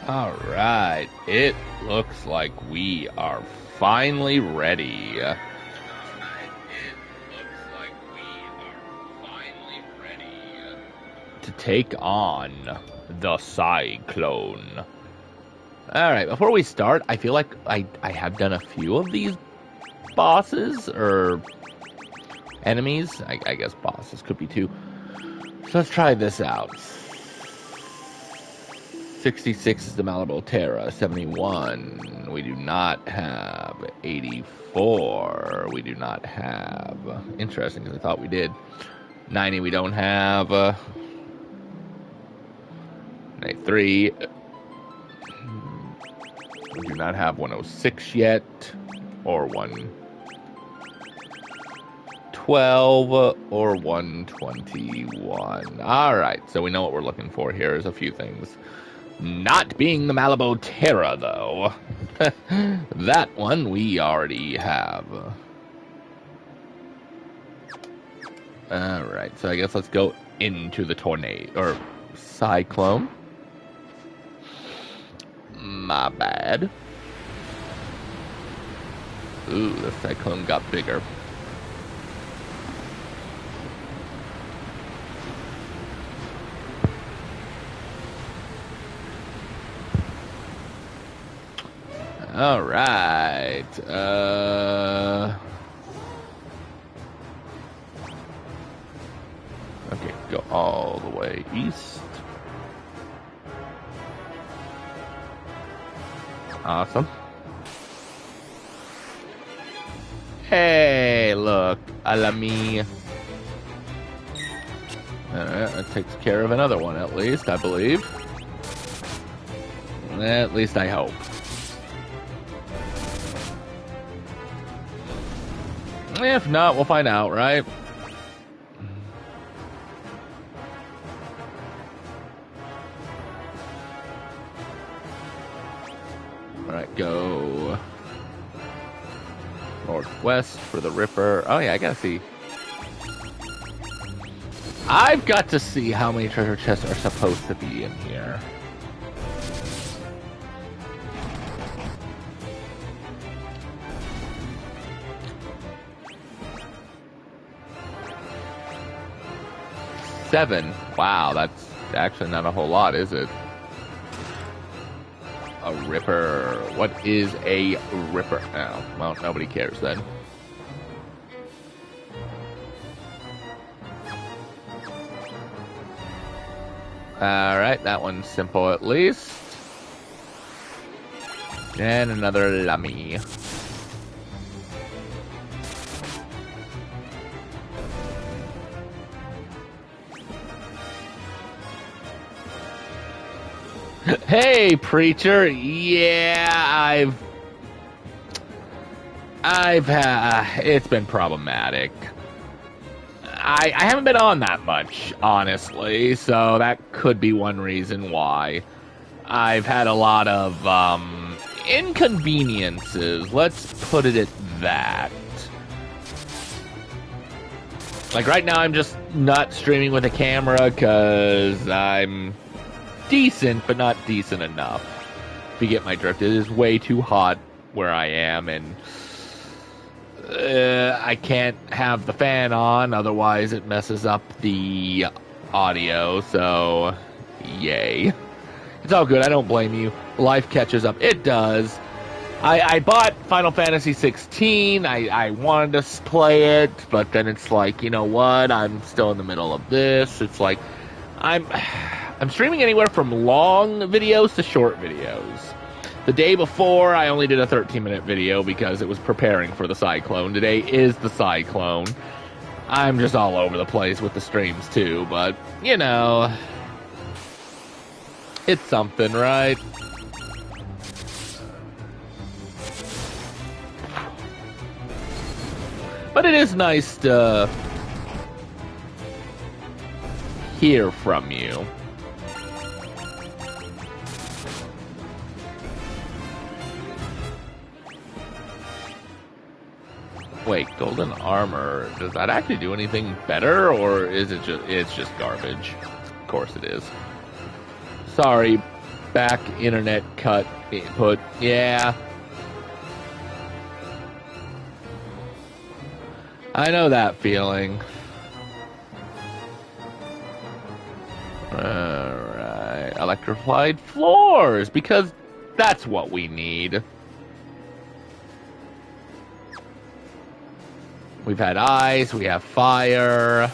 Alright, it looks like we are finally ready. To take on the Cyclone. Alright, before we start, I feel like I have done a few of these bosses, or enemies. I guess bosses could be too. So let's try this out. 66 is the Malibu Terra. 71 we do not have. 84 we do not have. Interesting, because I thought we did. 90 we don't have. 93 we do not have. 106 yet, or 112 or 121. Alright, so we know what we're looking for here. There's a few things. Not being the Malibu Terra, though. That one we already have. Alright, so I guess let's go into the tornado, or Cyclone. My bad. Ooh, the Cyclone got bigger. All right. Okay, go all the way east. Awesome. Hey, look, Alami. Alright, that takes care of another one at least, I believe. At least I hope. If not, we'll find out, right? Alright, go northwest for the Ripper. Oh yeah, I gotta see. I've got to see how many treasure chests are supposed to be in here. Seven. Wow, that's actually not a whole lot, is it? A Ripper. What is a Ripper? Oh, well, nobody cares then. Alright, that one's simple at least. And another Lummy. Hey, preacher. Yeah, it's been problematic. I haven't been on that much, honestly, so that could be one reason why. I've had a lot of inconveniences, let's put it at that. Like right now I'm just not streaming with a camera because I'm decent, but not decent enough. If you get my drift, it is way too hot where I am, and I can't have the fan on, otherwise it messes up the audio, so yay. It's all good, I don't blame you. Life catches up. It does. I bought Final Fantasy 16, I wanted to play it, but then it's like, you know what, I'm still in the middle of this. It's like, I'm streaming anywhere from long videos to short videos. The day before, I only did a 13-minute video because it was preparing for the Cyclone. Today is the Cyclone. I'm just all over the place with the streams, too, but, you know, it's something, right? But it is nice to hear from you. Wait, golden armor, does that actually do anything better, or is it just, it's just garbage? Of course it is. Sorry, back internet cut input. Yeah. I know that feeling. Alright. Electrified floors, because that's what we need. We've had ice, we have fire.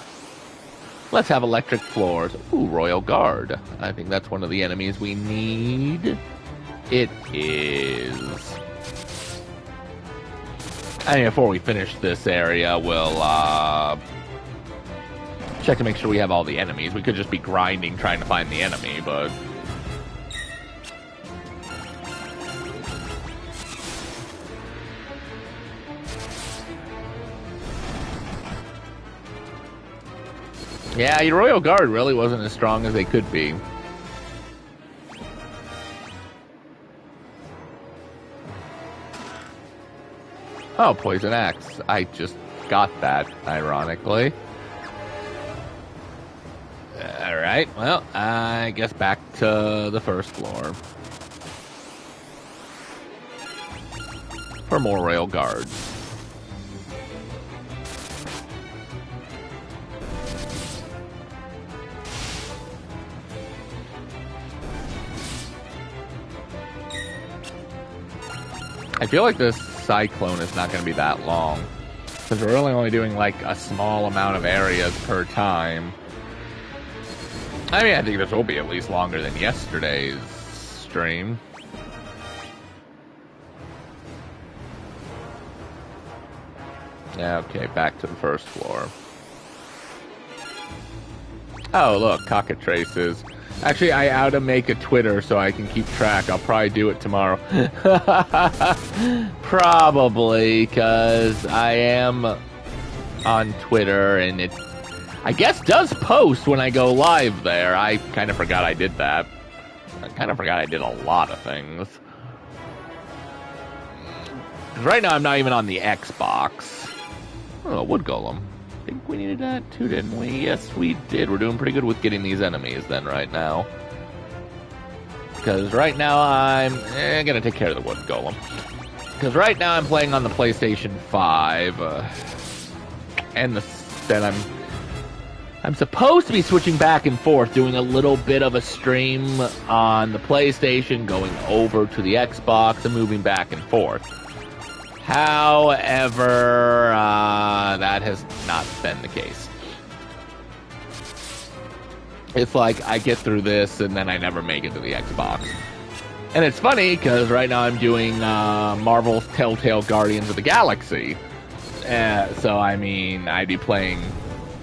Let's have electric floors. Ooh, Royal Guard. I think that's one of the enemies we need. It is. I mean, before we finish this area, we'll check to make sure we have all the enemies. We could just be grinding trying to find the enemy, but... Yeah, your Royal Guard really wasn't as strong as they could be. Oh, Poison Axe. I just got that, ironically. Alright, well, I guess back to the first floor. For more Royal Guards. I feel like this Cyclone is not going to be that long, because we're really only doing like a small amount of areas per time. I mean, I think this will be at least longer than yesterday's stream. Yeah, okay, back to the first floor. Oh, look, cockatrices. Actually, I ought to make a Twitter so I can keep track. I'll probably do it tomorrow. Probably, because I am on Twitter, and it, I guess, does post when I go live there. I kind of forgot I did that. I kind of forgot I did a lot of things. Because right now I'm not even on the Xbox. Oh, Wood Golem. I think we needed that too, didn't we? Yes, we did. We're doing pretty good with getting these enemies then right now. Because right now I'm going to take care of the Wood Golem. Because right now I'm playing on the PlayStation 5. And then I'm supposed to be switching back and forth, doing a little bit of a stream on the PlayStation, going over to the Xbox, and moving back and forth. However, that has not been the case. It's like I get through this and then I never make it to the Xbox. And it's funny because right now I'm doing Marvel's Telltale Guardians of the Galaxy. So, I mean, I'd be playing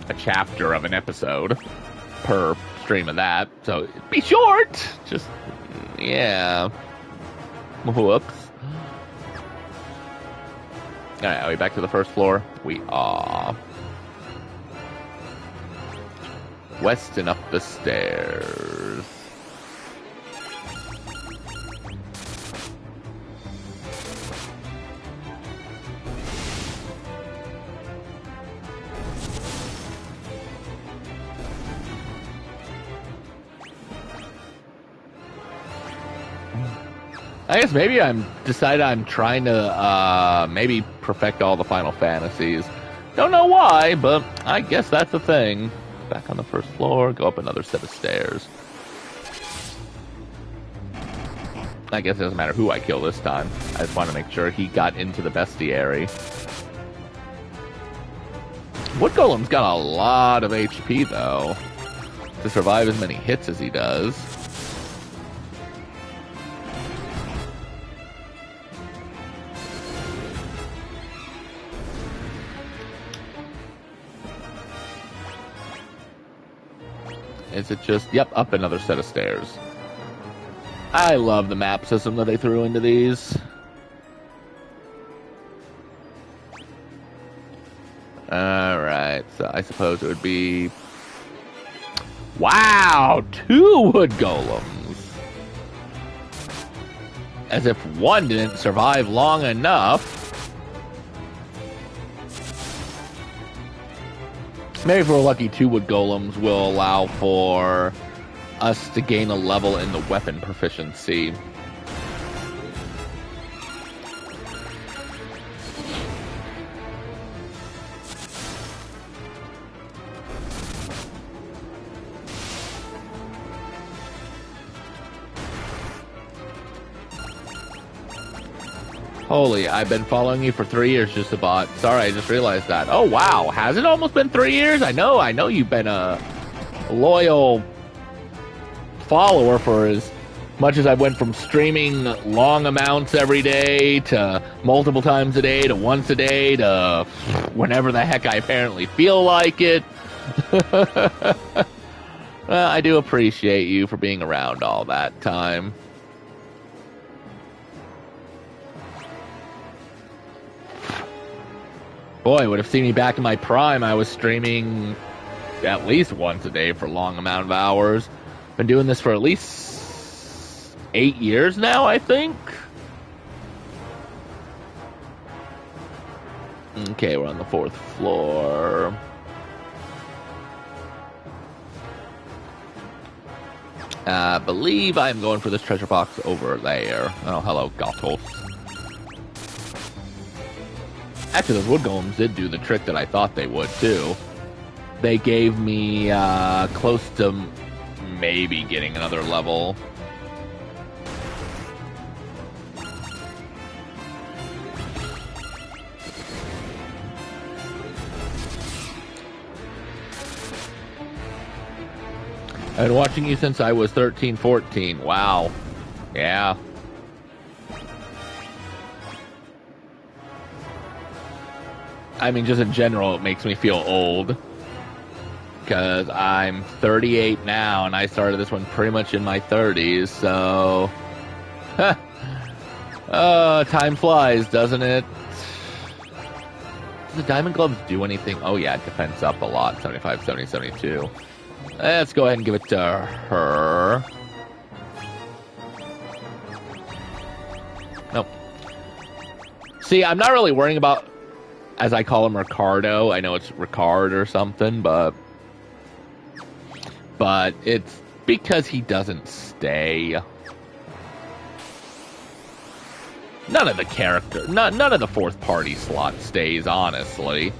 a chapter of an episode per stream of that. So, it'd be short. Just, yeah. Whoops. Alright, are we back to the first floor? We are. West and up the stairs. I guess maybe I'm trying to maybe perfect all the Final Fantasies. Don't know why, but I guess that's a thing. Back on the first floor, go up another set of stairs. I guess it doesn't matter who I kill this time. I just want to make sure he got into the bestiary. Wood Golem's got a lot of HP, though, to survive as many hits as he does. Is it just... Yep, up another set of stairs. I love the map system that they threw into these. Alright, so I suppose it would be... Wow! 2 Wood Golems! As if one didn't survive long enough. Maybe if we're lucky, 2 Wood Golems will allow for us to gain a level in the weapon proficiency. Holy, I've been following you for 3 years, just about. Sorry, I just realized that. Oh, wow. Has it almost been 3 years? I know you've been a loyal follower for as much as I went from streaming long amounts every day to multiple times a day to once a day to whenever the heck I apparently feel like it. Well, I do appreciate you for being around all that time. Boy, would have seen me back in my prime. I was streaming at least once a day for a long amount of hours. Been doing this for at least 8 years now, I think. Okay, we're on the 4th floor. I believe I'm going for this treasure box over there. Oh, hello, Gatos. Actually, those wood golems did do the trick that I thought they would, too. They gave me close to maybe getting another level. I've been watching you since I was 13, 14. Wow. Yeah. I mean, just in general, it makes me feel old. Because I'm 38 now, and I started this one pretty much in my 30s, so... time flies, doesn't it? Does the diamond gloves do anything? Oh yeah, defense up a lot, 75, 70, 72. Let's go ahead and give it to her. Nope. See, I'm not really worrying about... As I call him, Ricardo. I know it's Ricard or something, but it's because he doesn't stay. None of the character, none of the 4th party slot stays, honestly.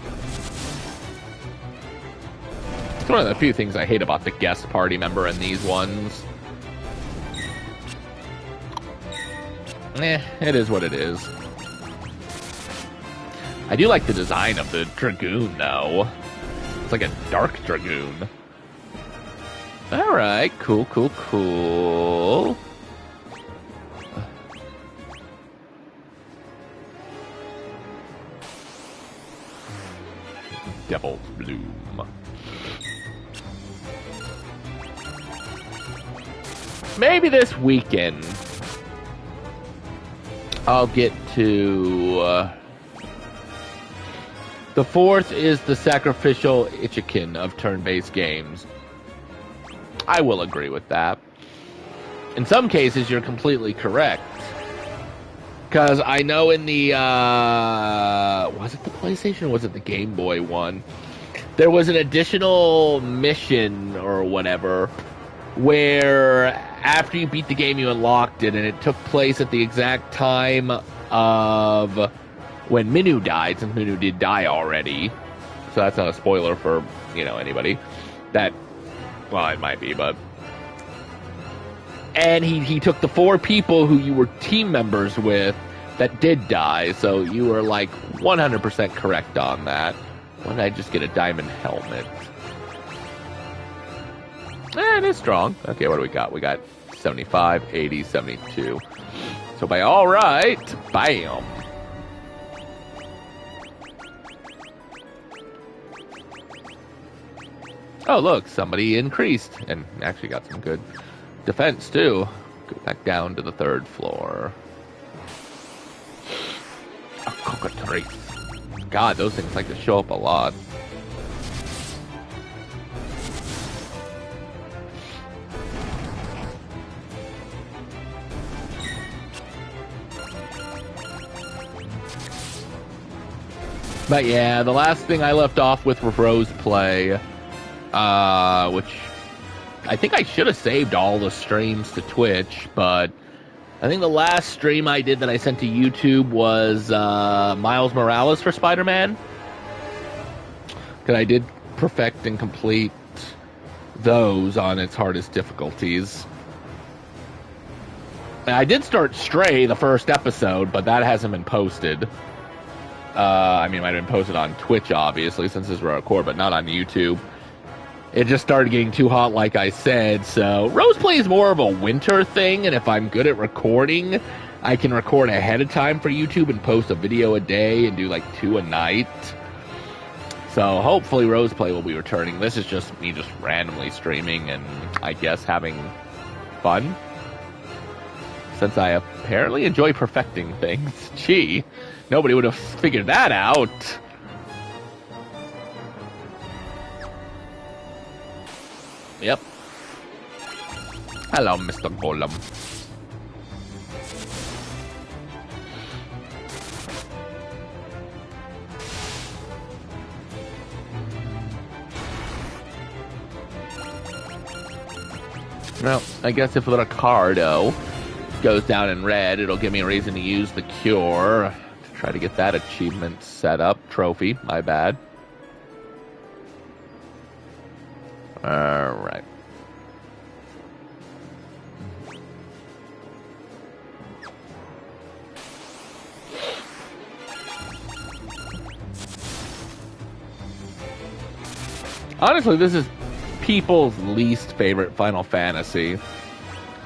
It's one of the few things I hate about the guest party member in these ones. It is what it is. I do like the design of the Dragoon, though. It's like a dark Dragoon. Alright, cool, cool, cool. Devil's Bloom. Maybe this weekend I'll get to... The 4th is the sacrificial Ichikin of turn-based games. I will agree with that. In some cases, you're completely correct. Because I know in the, was it the PlayStation or was it the Game Boy one? There was an additional mission or whatever where after you beat the game, you unlocked it, and it took place at the exact time of when Minu died, since Minu did die already. So that's not a spoiler for, anybody. That, well, it might be, but... And he took the 4 people who you were team members with that did die, so you were, 100% correct on that. Why did I just get a diamond helmet? It is strong. Okay, what do we got? We got 75, 80, 72. So by all right, bam! Oh, look, somebody increased, and actually got some good defense, too. Go back down to the 3rd floor. A cockatrice. God, those things like to show up a lot. But yeah, the last thing I left off with was Rose Play. Which I think I should have saved all the streams to Twitch, but I think the last stream I did that I sent to YouTube was Miles Morales for Spider-Man. Because I did perfect and complete those on its hardest difficulties. And I did start Stray, the first episode, but that hasn't been posted. I mean, it might have been posted on Twitch, obviously, since this is record, but not on YouTube. It just started getting too hot, like I said, so Roseplay is more of a winter thing, and if I'm good at recording, I can record ahead of time for YouTube and post a video a day and do like 2 a night. So hopefully Roseplay will be returning. This is just me just randomly streaming and I guess having fun. Since I apparently enjoy perfecting things. Gee, nobody would have figured that out. Yep. Hello, Mr. Golem. Well, I guess if Ricardo goes down in red, it'll give me a reason to use the cure to try to get that achievement set up. Trophy, my bad. Alright. Honestly, this is people's least favorite Final Fantasy.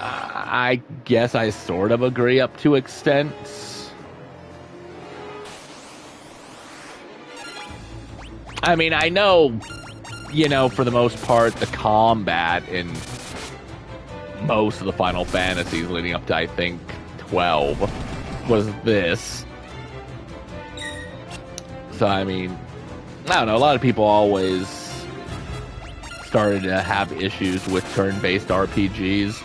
I guess I sort of agree up to extents. I mean, I know, you know, for the most part, the combat in most of the Final Fantasies leading up to, I think, 12 was this. So, I mean, I don't know, a lot of people always started to have issues with turn-based RPGs.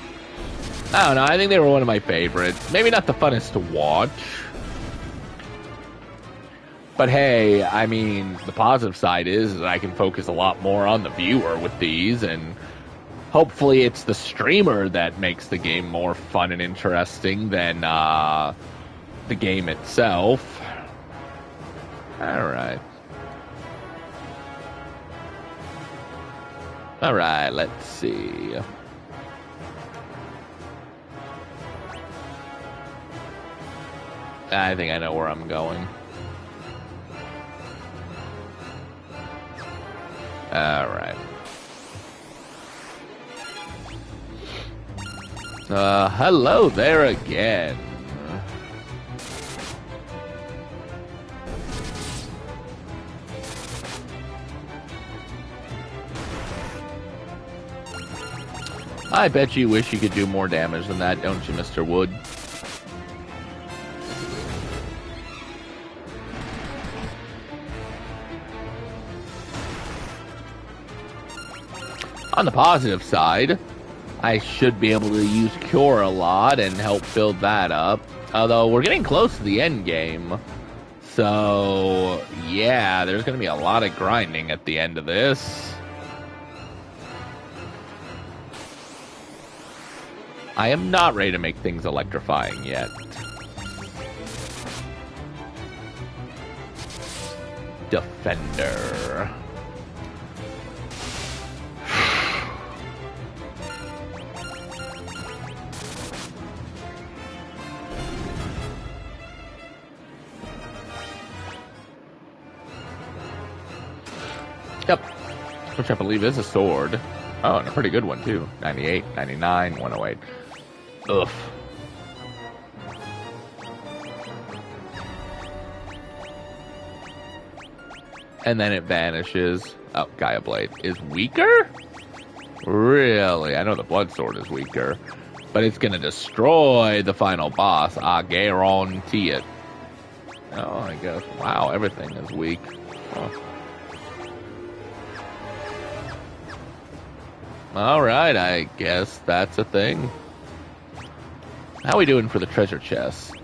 I don't know, I think they were one of my favorites. Maybe not the funnest to watch. But hey, I mean, the positive side is that I can focus a lot more on the viewer with these, and hopefully it's the streamer that makes the game more fun and interesting than the game itself. Alright. Alright, let's see. I think I know where I'm going. Alright. Hello there again. I bet you wish you could do more damage than that, don't you, Mr. Wood? On the positive side, I should be able to use Cure a lot and help build that up. Although, we're getting close to the end game. So, yeah, there's going to be a lot of grinding at the end of this. I am not ready to make things electrifying yet. Defender. Yep. Which I believe is a sword. Oh, and a pretty good one, too. 98, 99, 108. Ugh. And then it vanishes. Oh, Gaia Blade is weaker? Really? I know the Blood Sword is weaker. But it's going to destroy the final boss. I guarantee it. Oh, I guess. Wow, everything is weak. Huh. Alright, I guess that's a thing. How are we doing for the treasure chest?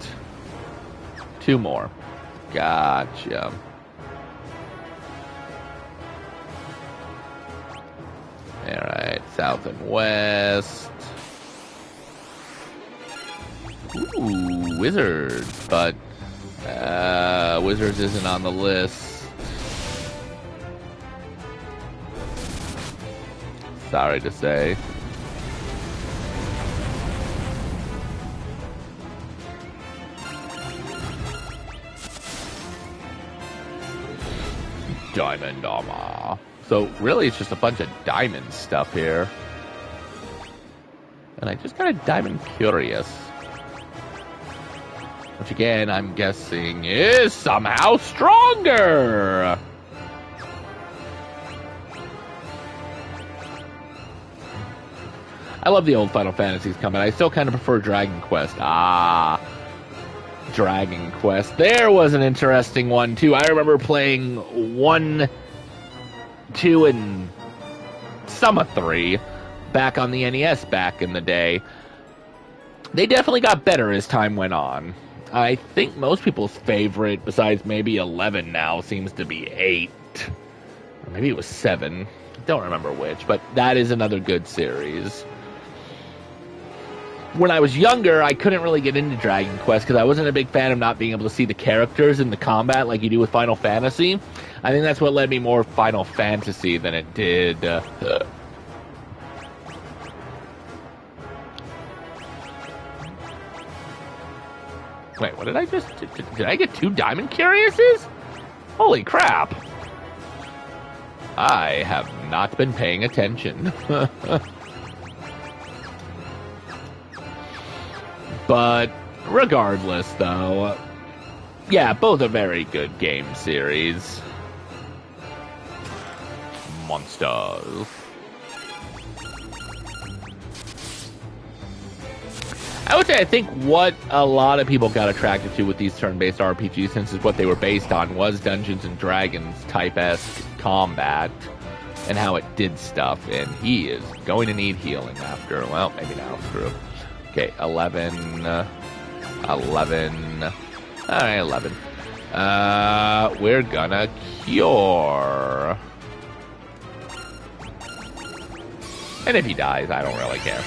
2 more. Gotcha. Alright, South and West. Ooh, Wizards, but Wizards isn't on the list. Sorry to say. Diamond Armor. So really it's just a bunch of diamond stuff here. And I just got a Diamond Curious. Which again, I'm guessing is somehow stronger! I love the old Final Fantasies coming. I still kind of prefer Dragon Quest. Dragon Quest. There was an interesting one, too. I remember playing 1, 2, and some of 3 back on the NES back in the day. They definitely got better as time went on. I think most people's favorite, besides maybe 11 now, seems to be 8. Or maybe it was 7. I don't remember which, but that is another good series. When I was younger, I couldn't really get into Dragon Quest because I wasn't a big fan of not being able to see the characters in the combat like you do with Final Fantasy. I think that's what led me more Final Fantasy than it did. Wait, what did I just... Did I get 2 Diamond Curiouses? Holy crap. I have not been paying attention. But regardless, though, yeah, both are very good game series. Monsters. I would say I think what a lot of people got attracted to with these turn-based RPGs, since it's what they were based on, was Dungeons & Dragons type-esque combat and how it did stuff. And he is going to need healing after, well, maybe now, screw. Okay, 11. Alright, 11. We're gonna cure. And if he dies, I don't really care.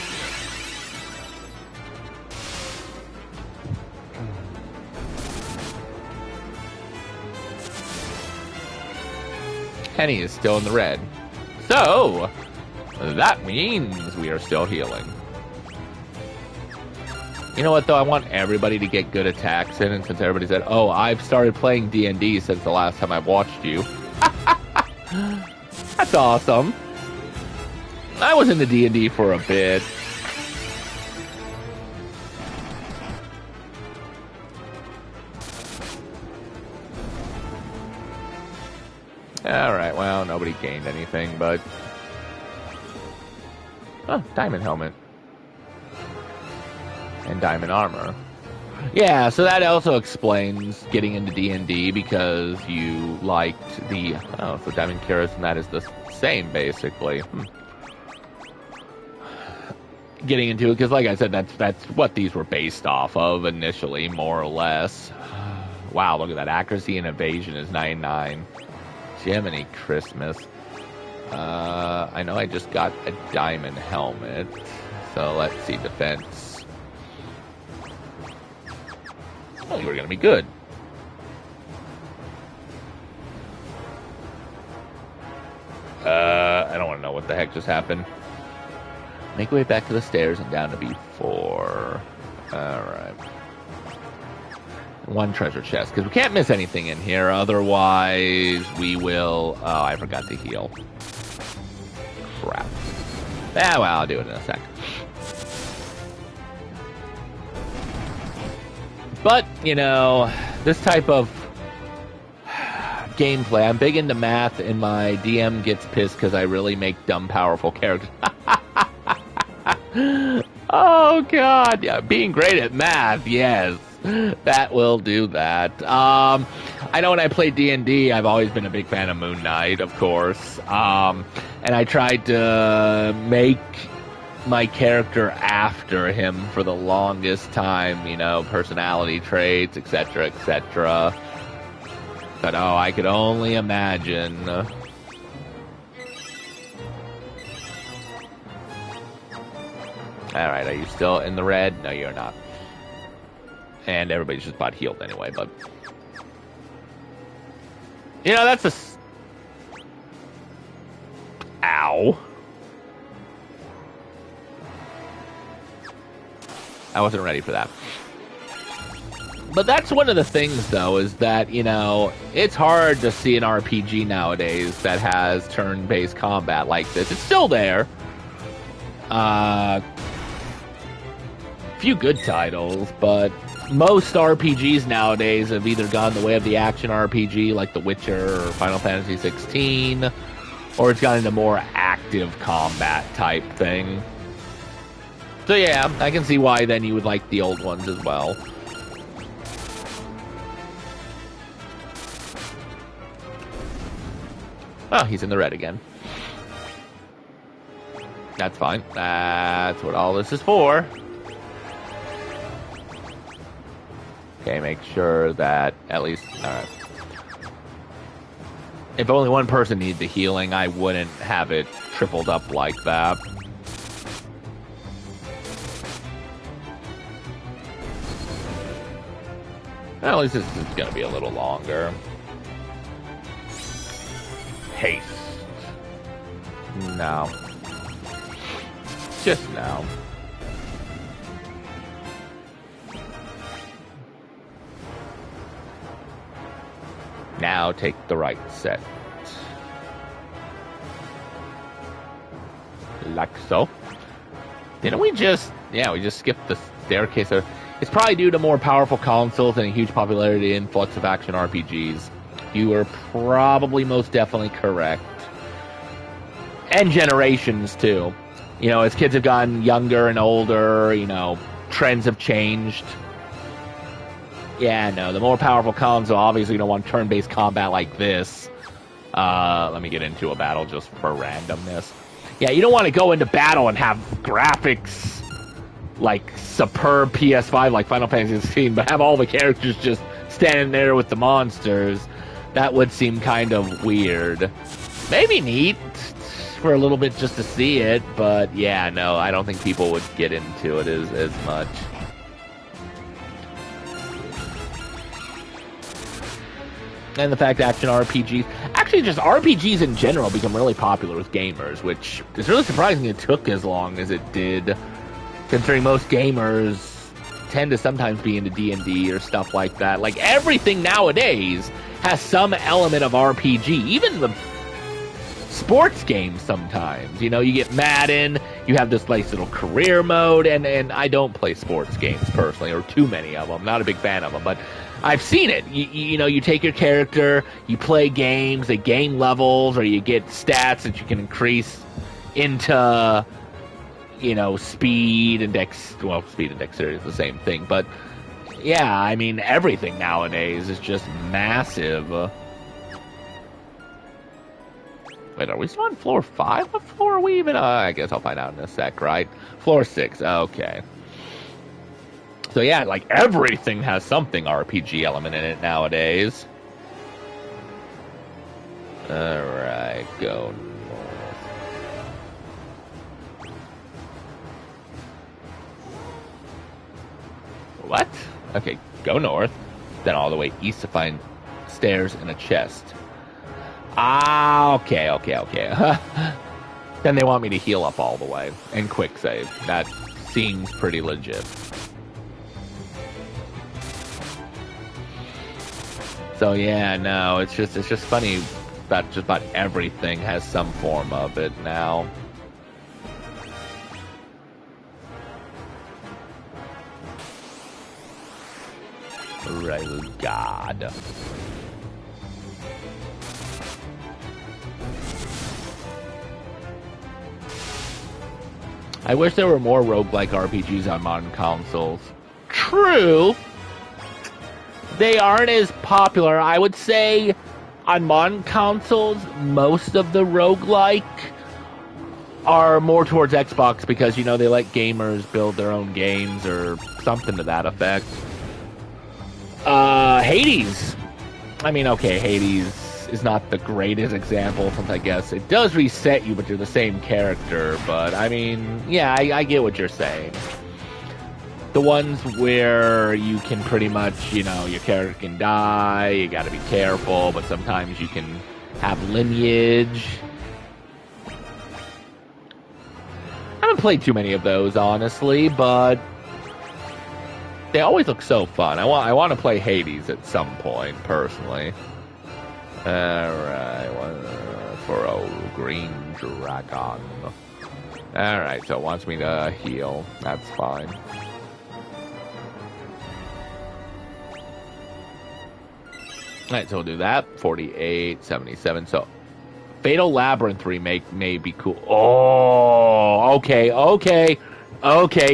Kenny is still in the red. So, that means we are still healing. You know what, though? I want everybody to get good attacks in, and since everybody said, oh, I've started playing D&D since the last time I watched you. That's awesome. I was into D&D for a bit. Alright, well, nobody gained anything, but... Oh, diamond helmet. And diamond armor. Yeah, so that also explains getting into D&D, because you liked the... Oh, so Diamond Curious and that is the same, basically. Getting into it, because like I said, that's what these were based off of initially, more or less. Wow, look at that. Accuracy and evasion is 9-9. Jiminy Christmas. I know I just got a diamond helmet, so let's see, defense. Oh, you were gonna be good. I don't want to know what the heck just happened. Make your way back to the stairs and down to B4. Alright. 1 treasure chest, because we can't miss anything in here, otherwise we will... Oh, I forgot to heal. Crap. Ah, well, I'll do it in a sec. But, you know, this type of gameplay, I'm big into math, and my DM gets pissed because I really make dumb, powerful characters. Oh, God. Yeah, being great at math, yes. That will do that. I know when I play D&D, I've always been a big fan of Moon Knight, of course. And I tried to make my character after him for the longest time, you know, personality traits, etc., etc. But oh, I could only imagine. Alright, are you still in the red? No, you're not. And everybody's just about healed anyway, but... You know, that's a... Ow. I wasn't ready for that. But that's one of the things, though, is that, you know, it's hard to see an RPG nowadays that has turn-based combat like this. It's still there. Few good titles, but most RPGs nowadays have either gone the way of the action RPG, like The Witcher or Final Fantasy 16, or it's gone into more active combat type thing. So yeah, I can see why then you would like the old ones as well. Oh, he's in the red again. That's fine. That's what all this is for. Okay, make sure that at least... Alright. If only one person needed the healing, I wouldn't have it tripled up like that. Well, at least this is going to be a little longer. Haste. No. Just no. Now take the right set. Like so. Didn't we just... Yeah, we just skipped the staircase. It's probably due to more powerful consoles and a huge popularity and influx of action RPGs. You are probably most definitely correct. And generations, too. You know, as kids have gotten younger and older, you know, trends have changed. Yeah, no, the more powerful console, obviously you don't want turn-based combat like this. Let me get into a battle just for randomness. Yeah, you don't want to go into battle and have graphics like superb PS5 like Final Fantasy 16, but have all the characters just standing there with the monsters. That would seem kind of weird. Maybe neat for a little bit just to see it, but yeah, no, I don't think people would get into it as much. And the fact action RPGs, actually just RPGs in general become really popular with gamers, which is really surprising it took as long as it did, considering most gamers tend to sometimes be into D&D or stuff like that. Like, everything nowadays has some element of RPG, even the sports games sometimes. You know, you get Madden, you have this nice little career mode, and I don't play sports games personally, or too many of them. Not a big fan of them, but I've seen it. You know, you take your character, you play games, they gain levels, or you get stats that you can increase into, you know, speed and speed and dexterity is the same thing, but yeah, I mean, everything nowadays is just massive. Wait, are we still on floor 5? What floor are we even on? I guess I'll find out in a sec, right? Floor 6, okay. So yeah, like, everything has something RPG element in it nowadays. Alright, go north. What? Okay, go north, then all the way east to find stairs and a chest. Ah, okay. Then they want me to heal up all the way and quick save. That seems pretty legit. So yeah, no, it's just funny that just about everything has some form of it now. Right, God. I wish there were more roguelike RPGs on modern consoles. True. They aren't as popular. I would say on modern consoles, most of the roguelike are more towards Xbox because, you know, they let gamers build their own games or something to that effect. Hades. I mean, okay, Hades is not the greatest example, since I guess it does reset you, but you're the same character. But, I mean, yeah, I get what you're saying. The ones where you can pretty much, you know, your character can die, you gotta be careful, but sometimes you can have lineage. I haven't played too many of those, honestly, but they always look so fun. I want to play Hades at some point, personally. Alright, for a green dragon. Alright, so it wants me to heal. That's fine. Alright, so we'll do that. 48, 77. So, Fatal Labyrinth remake may be cool. Oh, okay.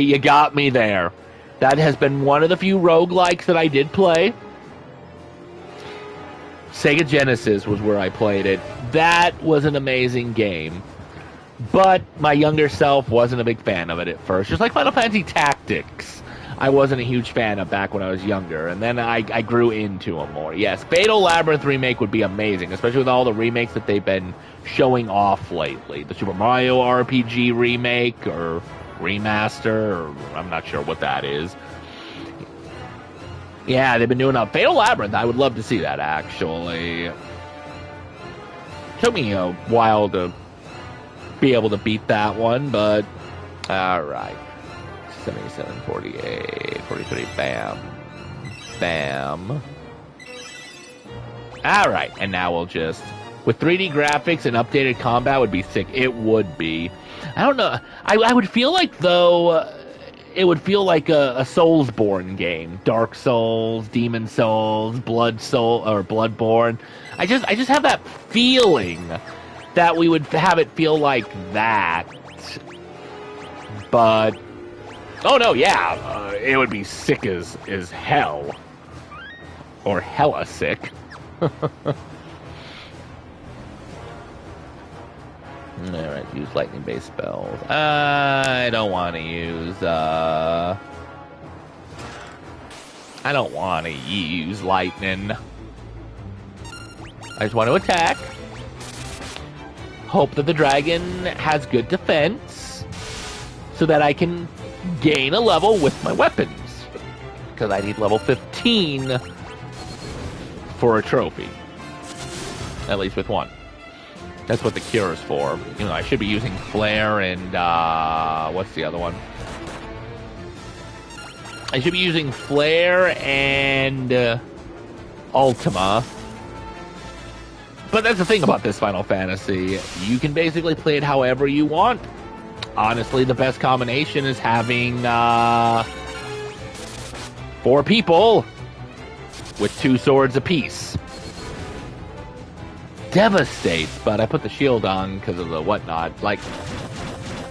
You got me there. That has been one of the few roguelikes that I did play. Sega Genesis was where I played it. That was an amazing game. But my younger self wasn't a big fan of it at first. Just like Final Fantasy Tactics. I wasn't a huge fan of back when I was younger. And then I grew into them more. Yes, Fatal Labyrinth remake would be amazing. Especially with all the remakes that they've been showing off lately. The Super Mario RPG remake or Remaster, or I'm not sure what that is. Yeah, they've been doing a Fatal Labyrinth. I would love to see that, actually. Took me a while to be able to beat that one, but alright. 77, 48, 43, bam. Bam. Alright, and now we'll just... With 3D graphics and updated combat would be sick. It would be. I don't know. I would feel like, though, it would feel like a Soulsborne game. Dark Souls, Demon Souls, Bloodborne. I just have that feeling that we would have it feel like that. But, oh no, yeah, it would be sick as hell. Or hella sick. Alright, use lightning-based spells. I don't want to use, I don't want to use lightning. I just want to attack. Hope that the dragon has good defense. So that I can gain a level with my weapons. Because I need level 15 for a trophy. At least with one. That's what the cure is for. You know, I should be using Flare and, what's the other one? I should be using Flare and, Ultima. But that's the thing about this Final Fantasy. You can basically play it however you want. Honestly, the best combination is having, 4 people with 2 swords apiece. Devastates, but I put the shield on because of the whatnot. Like,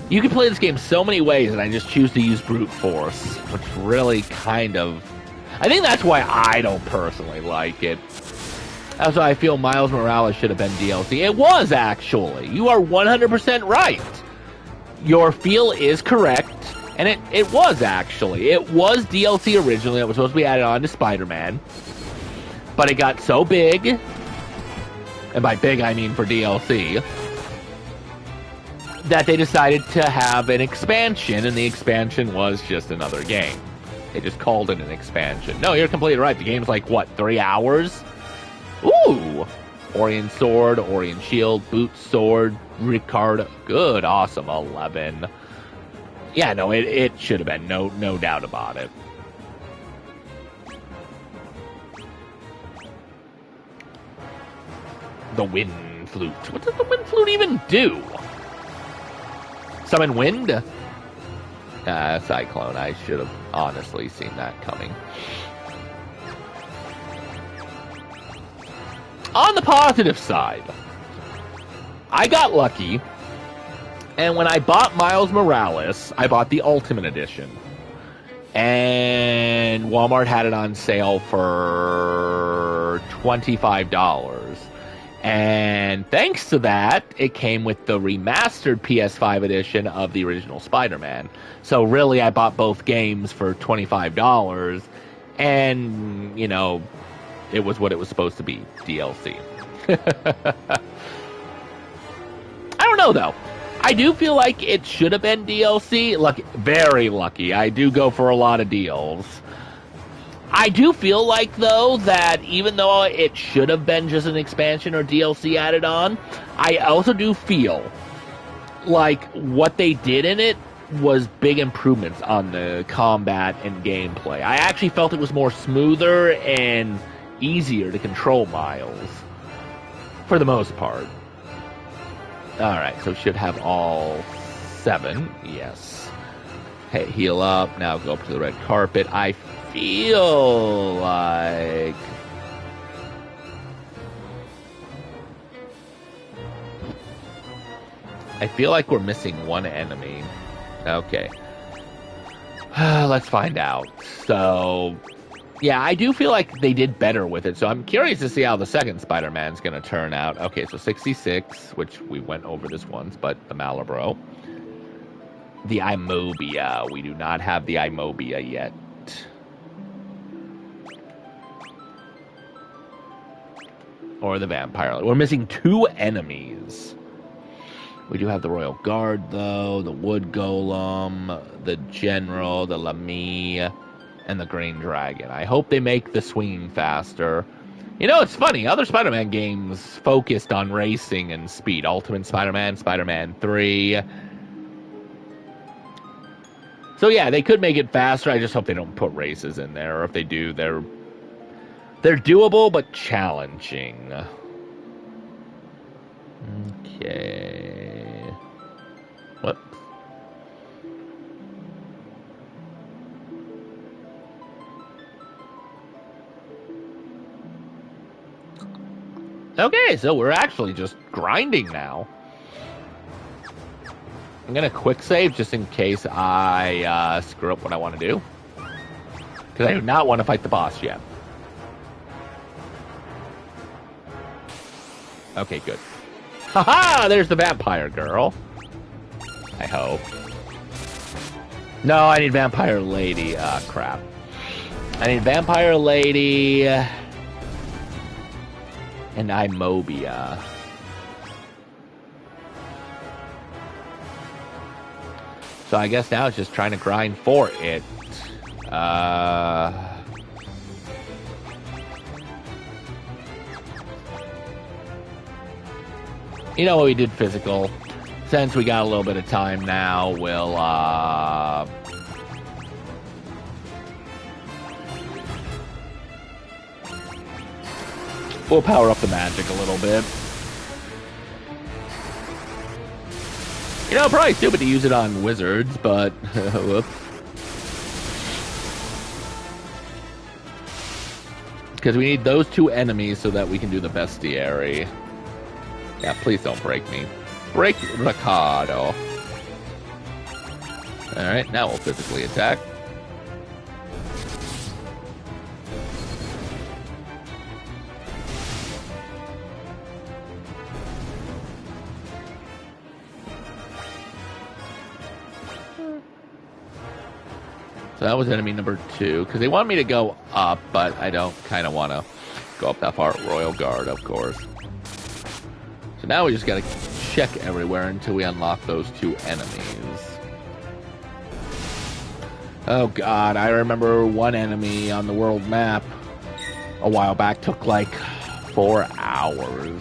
you can play this game so many ways, and I just choose to use brute force, which really kind of... I think that's why I don't personally like it. That's why I feel Miles Morales should have been DLC. It was, actually. You are 100% right. Your feel is correct, and it was, actually. It was DLC originally. It was supposed to be added on to Spider-Man. But it got so big... and by big I mean for DLC, that they decided to have an expansion, and the expansion was just another game. They just called it an expansion. No, you're completely right. The game's like, what, 3 hours? Ooh! Orion Sword, Orion Shield, Boot Sword, Ricardo. Good, awesome, 11. Yeah, no, it should have been, no doubt about it. The Wind Flute. What does the Wind Flute even do? Summon wind? Cyclone. I should have honestly seen that coming. On the positive side, I got lucky, and when I bought Miles Morales, I bought the Ultimate Edition. And Walmart had it on sale for $25. And thanks to that, it came with the remastered PS5 edition of the original Spider-Man. So really, I bought both games for $25, and, you know, it was what it was supposed to be, DLC. I don't know, though. I do feel like it should have been DLC. Lucky, very lucky. I do go for a lot of deals. I do feel like, though, that even though it should have been just an expansion or DLC added on, I also do feel like what they did in it was big improvements on the combat and gameplay. I actually felt it was more smoother and easier to control Miles, for the most part. Alright, so should have all 7. Yes. Hey, heal up. Now go up to the red carpet. I feel like... we're missing one enemy. Okay. Let's find out. So... yeah, I do feel like they did better with it, so I'm curious to see how the second Spider-Man's going to turn out. Okay, so 66, which we went over this once, but the Malibro. The Imobia. We do not have the Imobia yet. Or the Vampire. We're missing 2 enemies. We do have the Royal Guard, though, the Wood Golem, the General, the Lamy, and the Green Dragon. I hope they make the swinging faster. You know, it's funny. Other Spider-Man games focused on racing and speed. Ultimate Spider-Man, Spider-Man 3. So yeah, they could make it faster. I just hope they don't put races in there. Or if they do, they're doable but challenging. Okay. What? Okay, so we're actually just grinding now. I'm going to quick save just in case I screw up what I want to do. Because I do not want to fight the boss yet. Okay, good. Haha! There's the vampire girl. I hope. No, I need vampire lady. Crap. I need vampire lady... and Imobia. So I guess now it's just trying to grind for it. You know what, we did physical. Since we got a little bit of time now, we'll power up the magic a little bit. You know, probably stupid to use it on wizards, but whoops. Because we need those 2 enemies so that we can do the bestiary. Yeah, please don't break me. Break Ricardo. Alright, now we'll physically attack. So that was enemy number 2, because they want me to go up, but I don't kind of want to go up that far. Royal Guard, of course. So now we just got to check everywhere until we unlock those 2 enemies. Oh god, I remember one enemy on the world map a while back took like 4 hours.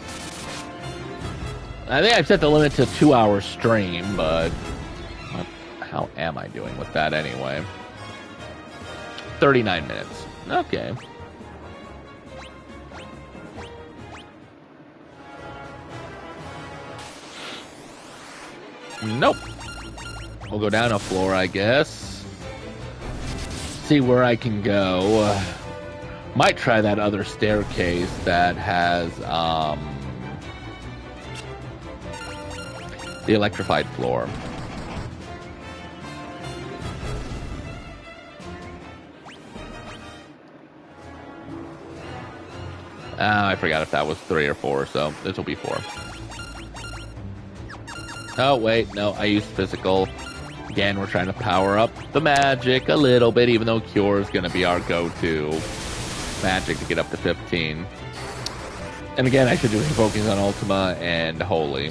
I think I've set the limit to 2-hour stream, but how am I doing with that anyway? 39 minutes. Okay. Nope. We'll go down a floor, I guess. See where I can go. Might try that other staircase that has the electrified floor. I forgot if that was 3 or 4, so this will be 4. Oh, wait, no, I used physical. Again, we're trying to power up the magic a little bit, even though Cure is going to be our go-to magic to get up to 15. And again, I should be focusing on Ultima and Holy.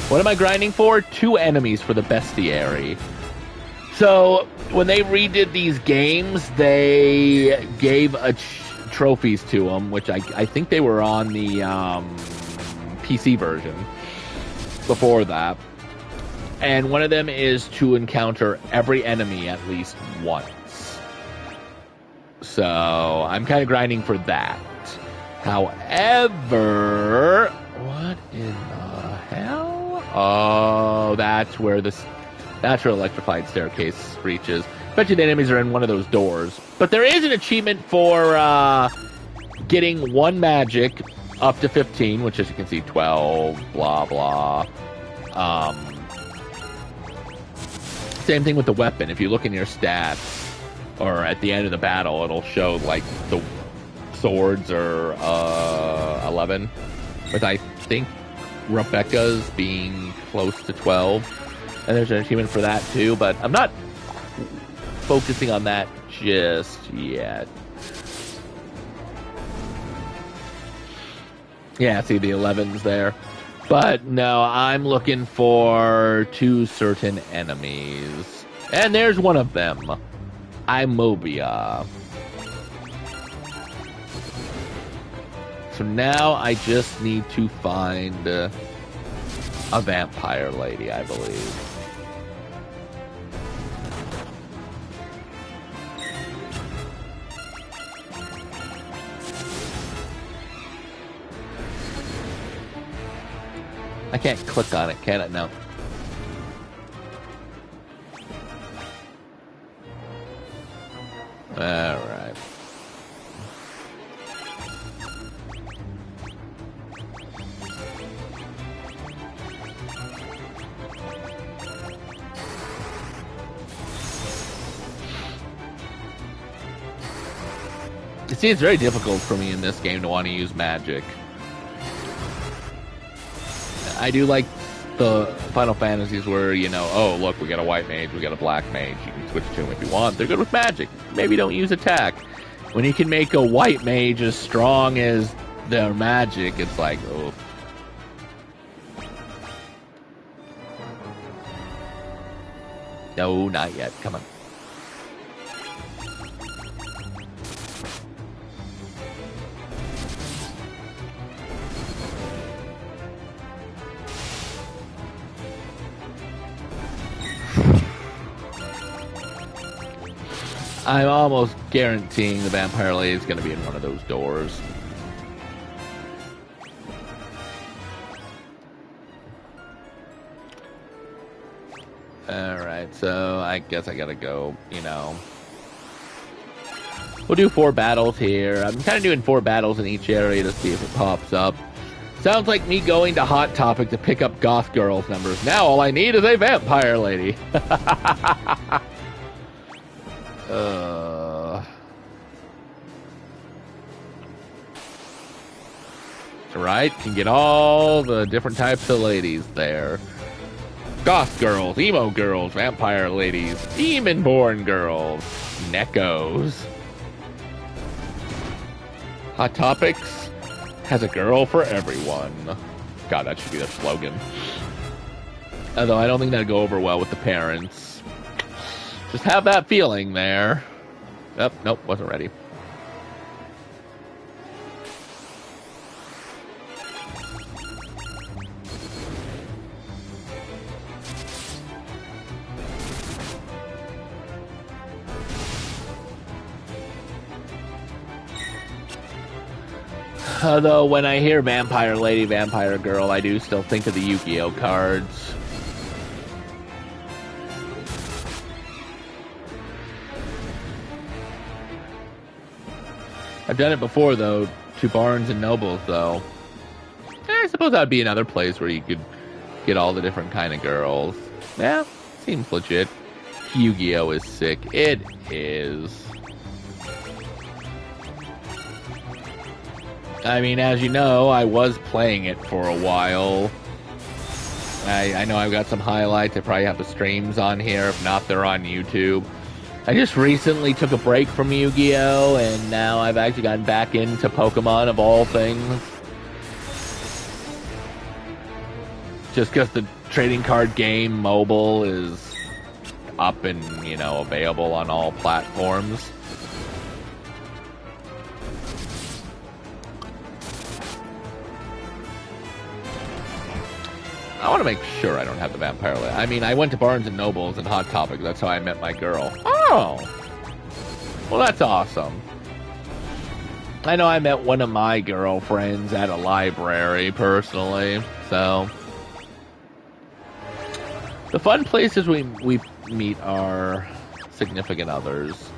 What am I grinding for? 2 enemies for the Bestiary. So, when they redid these games, they gave trophies to them, which I think they were on the PC version before that. And one of them is to encounter every enemy at least once. So, I'm kind of grinding for that. However, what in the hell? Oh, that's where electrified staircase reaches. Bet you the enemies are in one of those doors. But there is an achievement for getting 1 magic up to 15, which as you can see, 12, blah, blah. Same thing with the weapon. If you look in your stats, or at the end of the battle, it'll show, like, the swords are 11. With, I think, Rebecca's being close to 12. And there's an achievement for that too, but I'm not focusing on that just yet. Yeah, see the 11's there. But no, I'm looking for 2 certain enemies. And there's one of them. Imobia. So now I just need to find a vampire lady, I believe. I can't click on it, can it? No. Alright. You see, it's very difficult for me in this game to want to use magic. I do like the Final Fantasies where, you know, oh, look, we got a white mage, we got a black mage. You can switch to them if you want. They're good with magic. Maybe don't use attack. When you can make a white mage as strong as their magic, it's like, oh. No, not yet. Come on. I'm almost guaranteeing the vampire lady is going to be in one of those doors. Alright, so I guess I gotta go, you know. We'll do 4 battles here. I'm kind of doing 4 battles in each area to see if it pops up. Sounds like me going to Hot Topic to pick up Goth Girls numbers. Now all I need is a vampire lady. Right, can get all the different types of ladies there. Goth girls, emo girls, vampire ladies, demon-born girls, neckos. Hot Topics has a girl for everyone. God, that should be their slogan. Although I don't think that'd go over well with the parents. Just have that feeling there. Nope, wasn't ready. Although when I hear Vampire Lady, Vampire Girl, I do still think of the Yu-Gi-Oh cards. I've done it before, though, to Barnes and Nobles, though. I suppose that'd be another place where you could get all the different kind of girls. Yeah, seems legit. Yu-Gi-Oh is sick. It is. I mean, as you know, I was playing it for a while. I know I've got some highlights. I probably have the streams on here. If not, they're on YouTube. I just recently took a break from Yu-Gi-Oh! And now I've actually gotten back into Pokemon of all things. Just because the trading card game mobile is up and, you know, available on all platforms. I want to make sure I don't have the vampire list. I mean, I went to Barnes & Nobles and Hot Topic. That's how I met my girl. Oh! Well, that's awesome. I know I met one of my girlfriends at a library, personally. So, the fun places we meet our significant others.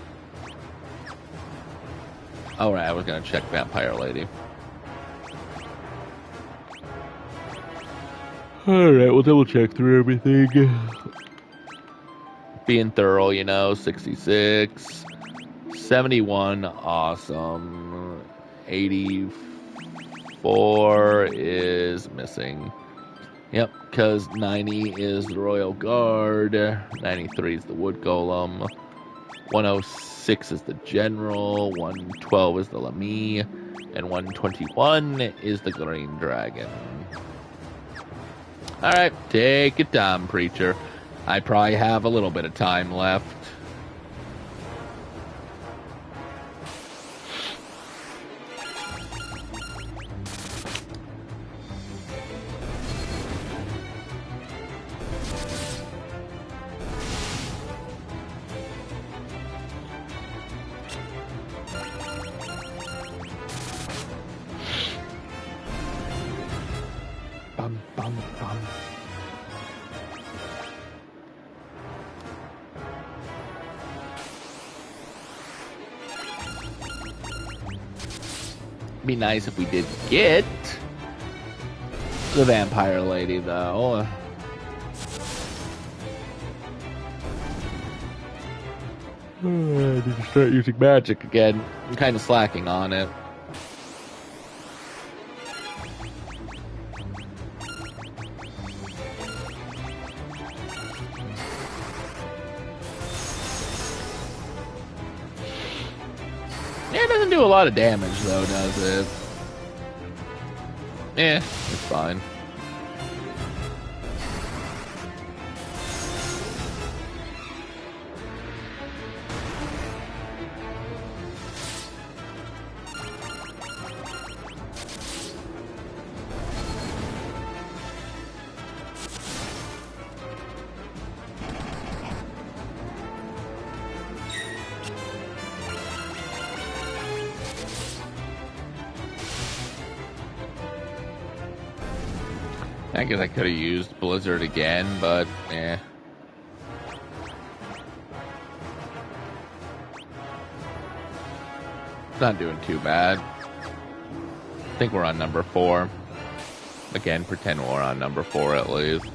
Oh, right, I was going to check Vampire Lady. Alright, we'll double check through everything. Being thorough, you know, 66. 71, awesome. 84 is missing. Yep, because 90 is the Royal Guard. 93 is the Wood Golem. 106 is the General. 112 is the Lamie. And 121 is the Green Dragon. Alright, take your time, Preacher. I probably have a little bit of time left. Bum, bum, bum. Be nice if we did get the Vampire Lady, though. I need to start using magic again. I'm kind of slacking on it. Yeah, it doesn't do a lot of damage, though, does it? Yeah, it's fine. I guess I could have used Blizzard again, but eh. It's not doing too bad. I think we're on number 4. Again, pretend we're on number 4 at least.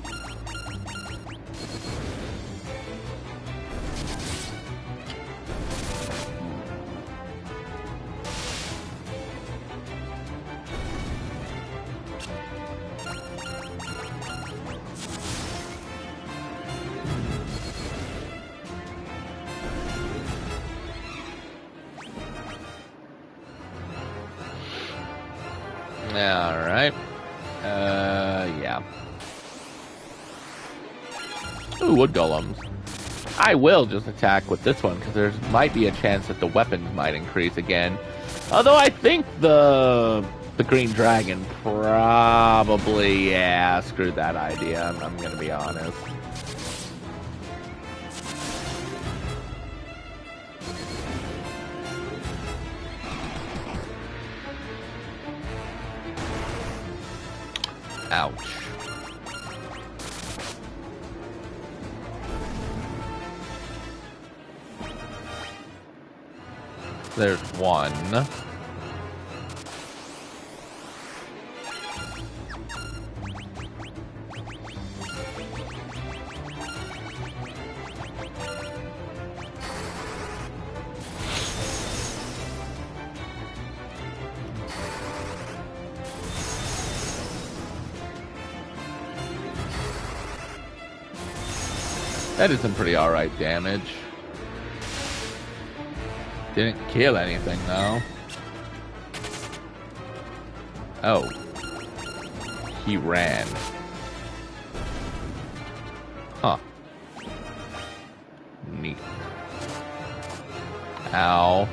Alright. Yeah. Ooh, wood golems. I will just attack with this one, because there might be a chance that the weapons might increase again. Although I think the green dragon probably, yeah, screwed that idea, I'm gonna be honest. Ouch. There's one. That is some pretty alright damage. Didn't kill anything, though. Oh. He ran. Huh. Neat. Ow.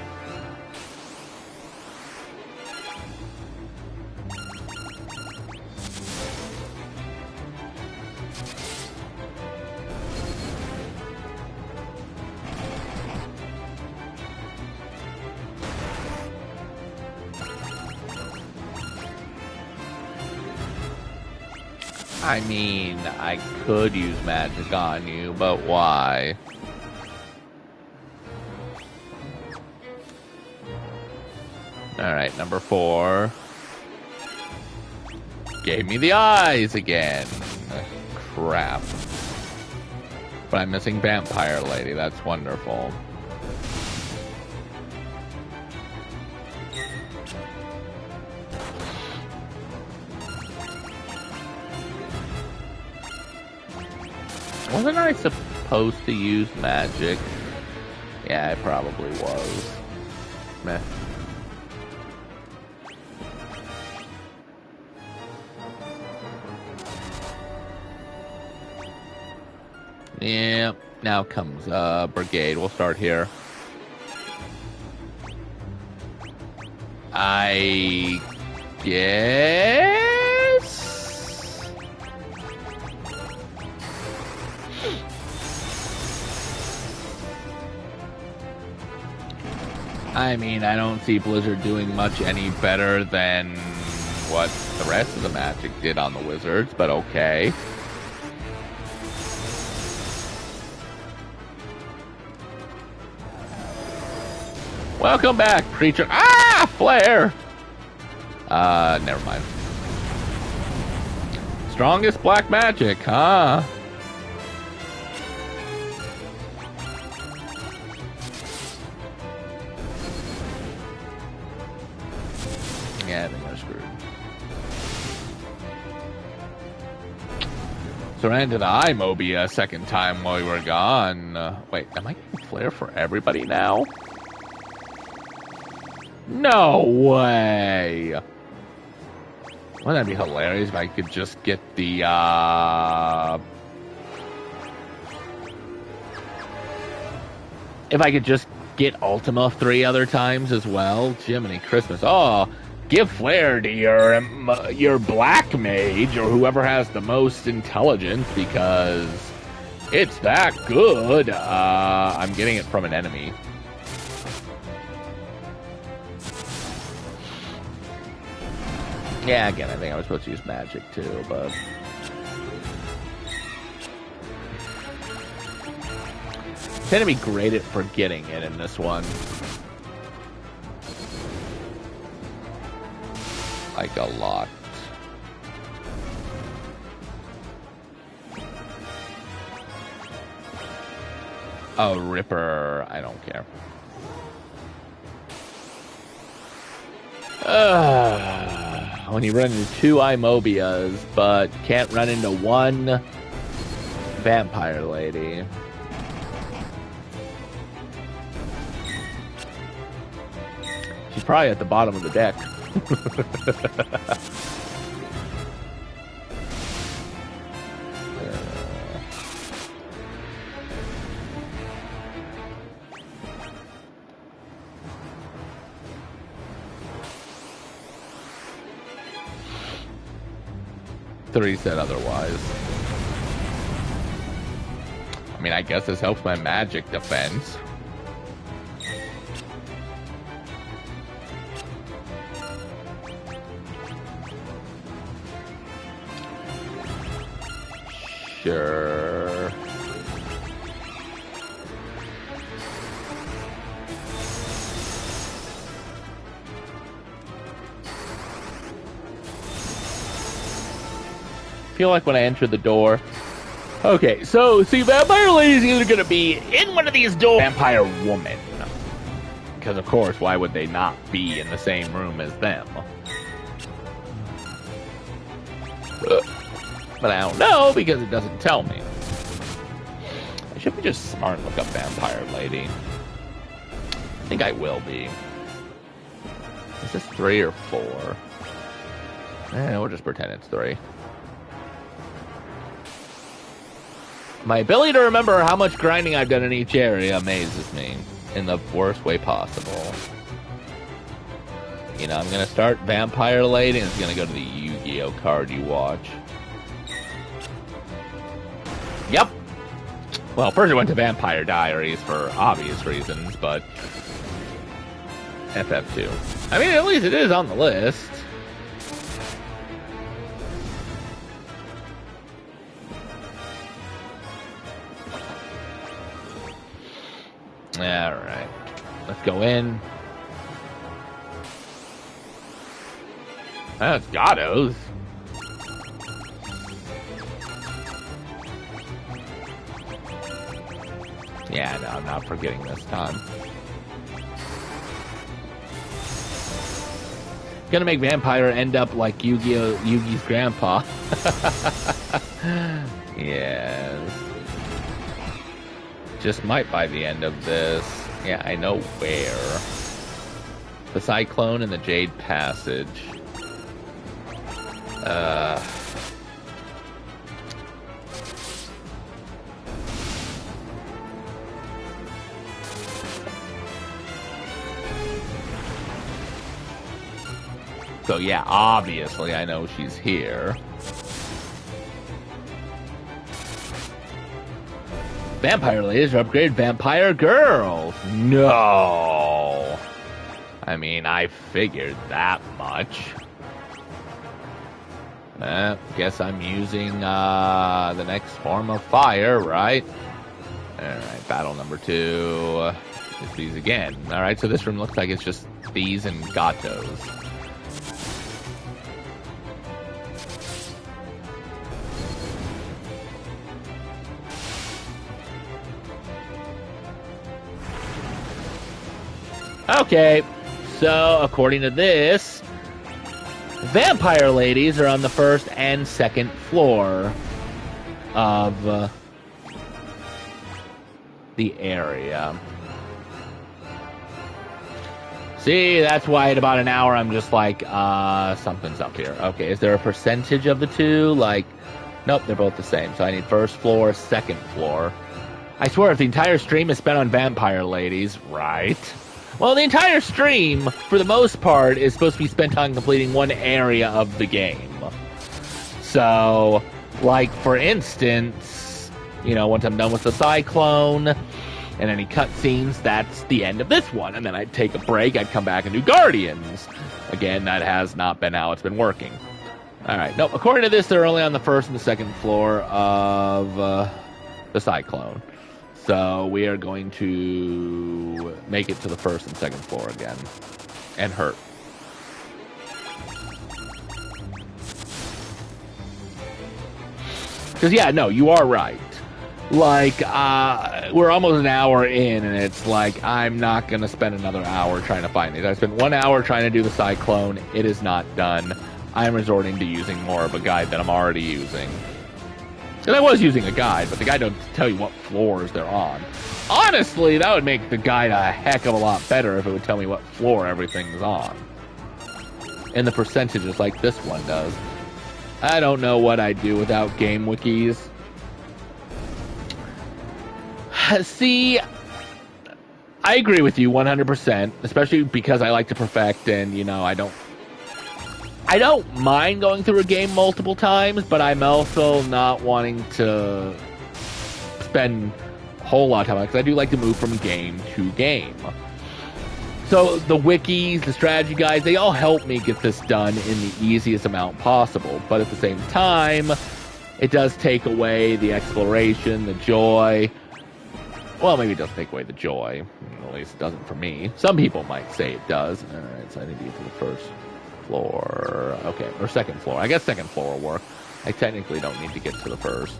I mean, I could use magic on you, but why? Alright, number 4. Gave me the eyes again. Crap. But I'm missing Vampire Lady, that's wonderful. Wasn't I supposed to use magic? Yeah, I probably was. Meh. Yeah, now comes Brigade. We'll start here. I guess? I mean, I don't see Blizzard doing much any better than what the rest of the Magic did on the Wizards, but okay. Welcome back, creature. Ah, flare! Never mind. Strongest black magic, huh? Yeah, I think we're screwed. So ran into the iMobi a second time while we were gone. Wait, am I getting flare for everybody now? No way! Wouldn't that be hilarious if I could just get the, if I could just get Ultima 3 other times as well? Jiminy Christmas. Oh, give flare to your black mage or whoever has the most intelligence because it's that good. I'm getting it from an enemy. Yeah, again, I think I was supposed to use magic too, but... I tend to be great at forgetting it in this one. Like a lot. Oh, Ripper. I don't care. When you run into 2 iMobias, but can't run into 1 Vampire Lady. She's probably at the bottom of the deck. 3 said otherwise. I mean, I guess this helps my magic defense. Sure. Feel like when I enter the door. Okay, so see, Vampire Lady's either gonna be in one of these doors, Vampire Woman, because of course, why would they not be in the same room as them? But I don't know because it doesn't tell me. I should be just smart and look up Vampire Lady. I think I will be. Is this 3 or 4? We'll just pretend it's 3. My ability to remember how much grinding I've done in each area amazes me in the worst way possible. You know, I'm going to start Vampire Lady, and it's going to go to the Yu-Gi-Oh card you watch. Yep. Well, first it went to Vampire Diaries for obvious reasons, but FF2. I mean, at least it is on the list. Alright. Let's go in. Oh, it's Gatos. Yeah, no, I'm not forgetting this time. Gonna make Vampire end up like Yugi's grandpa. Yes. Just might by the end of this. Yeah, I know where. The Cyclone and the Jade Passage. So yeah, obviously I know she's here. Vampire ladies are upgraded vampire girls. No. I mean, I figured that much. Guess I'm using the next form of fire, right? Alright, battle number 2. It's these again. Alright, so this room looks like it's just these and Gatos. Okay, so according to this, vampire ladies are on the first and second floor of the area. See, that's why at about an hour I'm just like, something's up here. Okay, is there a percentage of the two? Like, nope, they're both the same. So I need first floor, second floor. I swear, if the entire stream is spent on vampire ladies, right? Well, the entire stream, for the most part, is supposed to be spent on completing one area of the game. So, like, for instance, you know, once I'm done with the Cyclone and any cutscenes, that's the end of this one. And then I'd take a break, I'd come back and do Guardians. Again, that has not been how it's been working. Alright, nope, according to this, they're only on the first and the second floor of the Cyclone. So we are going to make it to the first and second floor again. And hurt. Because, yeah, no, you are right. Like, we're almost an hour in, and it's like, I'm not going to spend another hour trying to find these. I spent 1 hour trying to do the Cyclone. It is not done. I'm resorting to using more of a guide that I'm already using. And I was using a guide, but the guide doesn't tell you what floors they're on. Honestly, that would make the guide a heck of a lot better if it would tell me what floor everything's on. And the percentages like this one does. I don't know what I'd do without game wikis. See, I agree with you 100%, especially because I like to perfect and, you know, I don't mind going through a game multiple times, but I'm also not wanting to spend a whole lot of time, because I do like to move from game to game. So the wikis, the strategy guides, they all help me get this done in the easiest amount possible, but at the same time, it does take away the exploration, the joy. Well, maybe it does take away the joy. At least it doesn't for me. Some people might say it does. Alright, so I need to get to the first floor. Okay, or second floor. I guess second floor will work. I technically don't need to get to the first.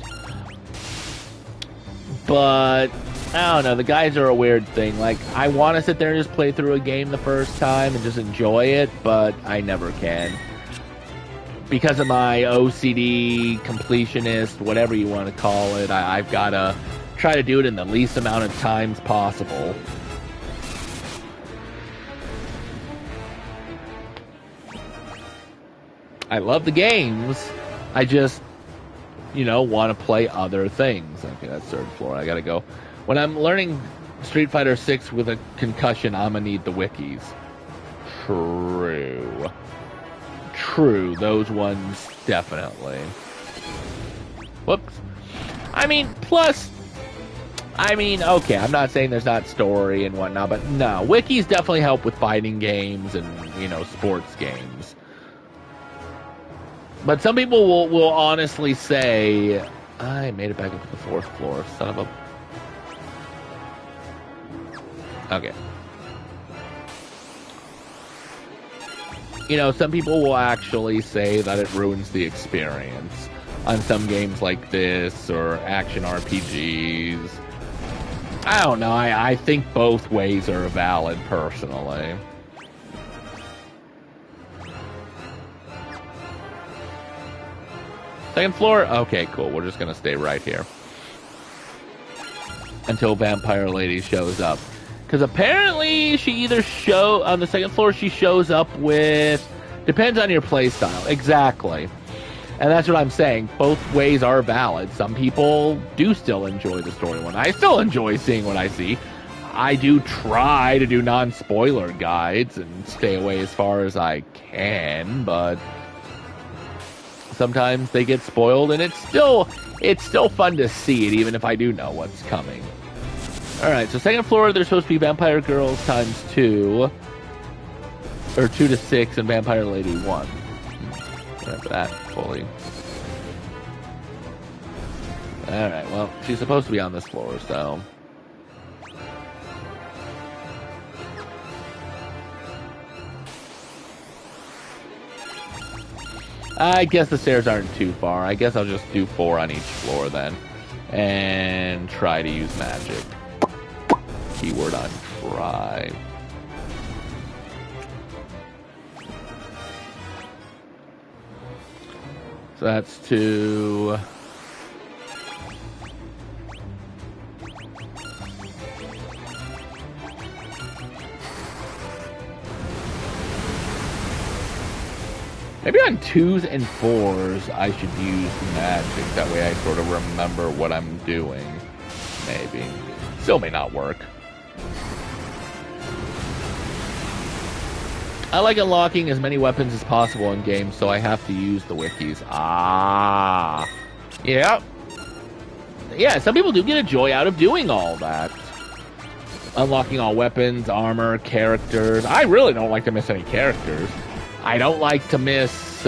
But, I don't know, the guides are a weird thing. Like, I want to sit there and just play through a game the first time and just enjoy it, but I never can. Because of my OCD, completionist, whatever you want to call it, I've got to try to do it in the least amount of times possible. I love the games. I just, want to play other things. Okay, that's third floor. I gotta go. When I'm learning Street Fighter 6 with a concussion, I'm gonna need the wikis. True, those ones definitely. Whoops. Okay, I'm not saying there's not story and whatnot, but no, wikis definitely help with fighting games and, sports games. But some people will honestly say, I made it back up to the 4th floor, son of a... Okay. Some people will actually say that it ruins the experience on some games like this or action RPGs. I don't know. I think both ways are valid, personally. Second floor? Okay, cool. We're just going to stay right here until Vampire Lady shows up. Because apparently she either on the second floor, she shows up with... Depends on your playstyle. Exactly. And that's what I'm saying. Both ways are valid. Some people do still enjoy the story one. I still enjoy seeing what I see. I do try to do non-spoiler guides and stay away as far as I can, but sometimes they get spoiled, and it's still fun to see it, even if I do know what's coming. Alright, so second floor, there's supposed to be Vampire Girls times 2. Or 2 to 6 and Vampire Lady 1. Remember that fully. Alright, well, she's supposed to be on this floor, so... I guess the stairs aren't too far. I guess I'll just do 4 on each floor then. And try to use magic. Keyword on try. So that's 2. Maybe on 2s and 4s I should use magic. That way I sort of remember what I'm doing. Maybe. Still may not work. I like unlocking as many weapons as possible in games, so I have to use the wikis. Yeah. Yeah, some people do get a joy out of doing all that. Unlocking all weapons, armor, characters. I really don't like to miss any characters. I don't like to miss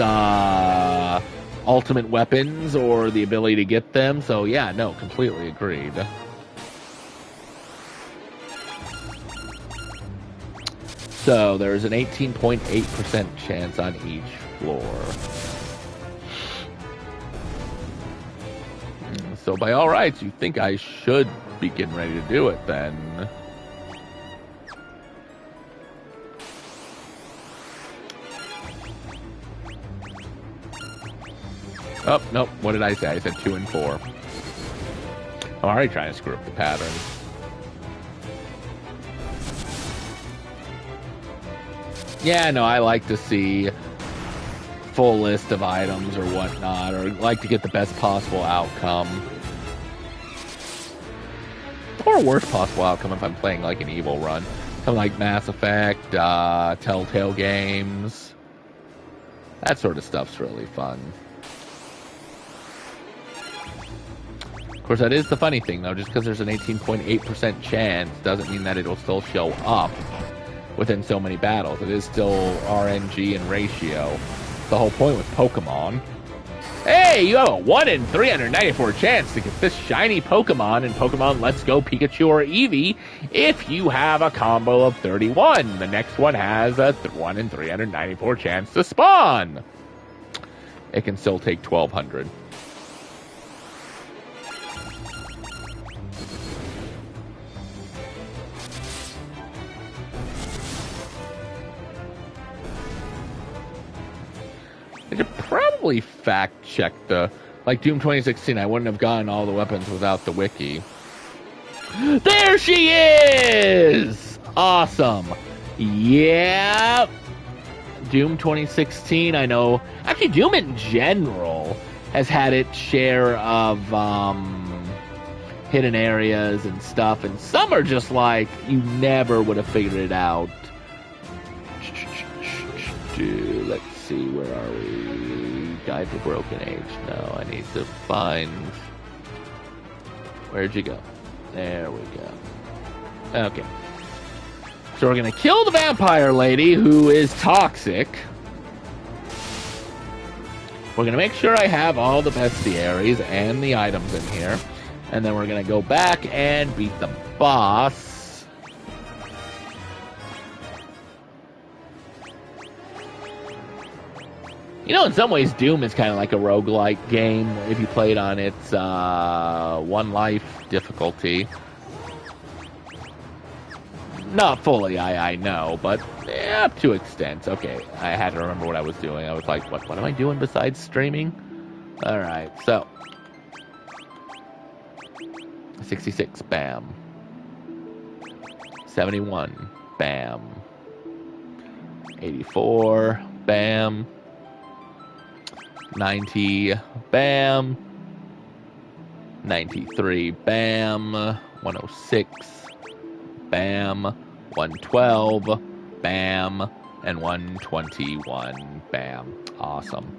ultimate weapons or the ability to get them, so yeah, no, completely agreed. So there's an 18.8% chance on each floor. So by all rights, you think I should be getting ready to do it then. Oh, nope. What did I say? I said 2 and 4. I'm already trying to screw up the pattern. Yeah, no, I like to see full list of items or whatnot, or like to get the best possible outcome. Or worst possible outcome if I'm playing like an evil run. Something like Mass Effect, Telltale games. That sort of stuff's really fun. Of course, that is the funny thing, though. Just because there's an 18.8% chance doesn't mean that it'll still show up within so many battles. It is still RNG and ratio. The whole point with Pokemon. Hey, you have a 1 in 394 chance to get this shiny Pokemon in Pokemon Let's Go Pikachu or Eevee if you have a combo of 31. The next one has a 1 in 394 chance to spawn. It can still take 1,200. I should probably fact check like Doom 2016, I wouldn't have gotten all the weapons without the wiki. There she is! Awesome. Yep. Doom 2016, I know, actually Doom in general has had its share of hidden areas and stuff, and some are just like, you never would have figured it out. Let's see, where are we? Guide to Broken Age. No, I need to find... Where'd you go? There we go. Okay. So we're going to kill the vampire lady, who is toxic. We're going to make sure I have all the bestiaries and the items in here. And then we're going to go back and beat the boss. You know, in some ways, Doom is kind of like a roguelike game if you play it on its one life difficulty. Not fully, I know, but up to extent. Okay, I had to remember what I was doing. I was like, what am I doing besides streaming? Alright, so. 66, bam. 71, bam. 84, bam. 90, bam. 93, bam. 106, bam. 112, bam. And 121, bam. Awesome.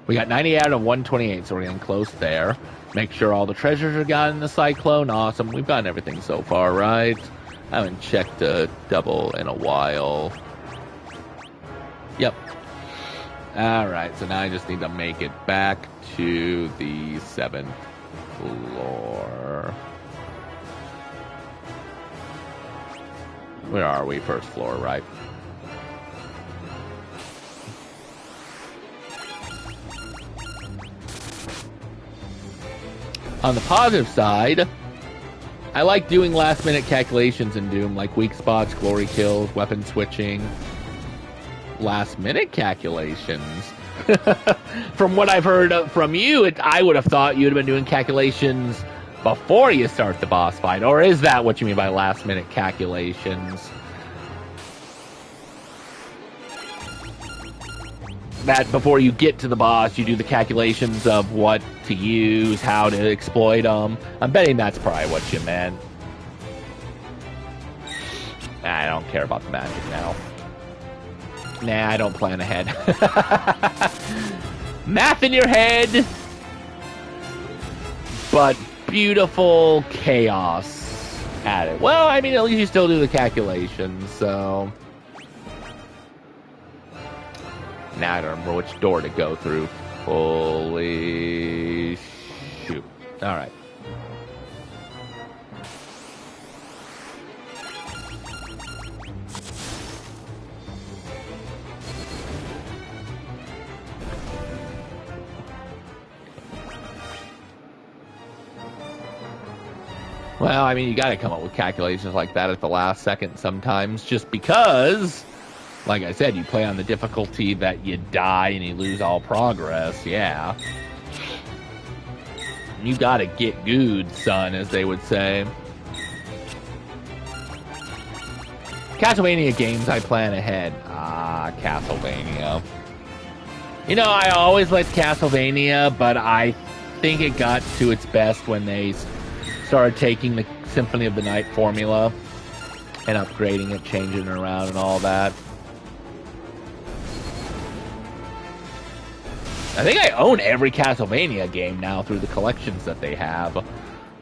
We got 90 out of 128, so we're getting close there. Make sure all the treasures are got in the Cyclone. Awesome. We've gotten everything so far, right? I haven't checked a double in a while. Yep. Alright, so now I just need to make it back to the 7th floor. Where are we? First floor, right? On the positive side, I like doing last-minute calculations in Doom, like weak spots, glory kills, weapon switching. Last-minute calculations. From what I've heard from you, I would have thought you'd have been doing calculations before you start the boss fight. Or is that what you mean by last-minute calculations? That before you get to the boss, you do the calculations of what to use, how to exploit them. I'm betting that's probably what you meant. I don't care about the magic now. Nah, I don't plan ahead. Math in your head, but beautiful chaos at it. Well, I mean, at least you still do the calculations, so... Now I don't remember which door to go through. Holy shoot. Alright. Well, I mean, you gotta come up with calculations like that at the last second sometimes, just because... Like I said, you play on the difficulty that you die and you lose all progress, yeah. You gotta get good, son, as they would say. Castlevania games, I plan ahead. Ah, Castlevania. You know, I always liked Castlevania, but I think it got to its best when they started taking the Symphony of the Night formula and upgrading it, changing it around and all that. I think I own every Castlevania game now through the collections that they have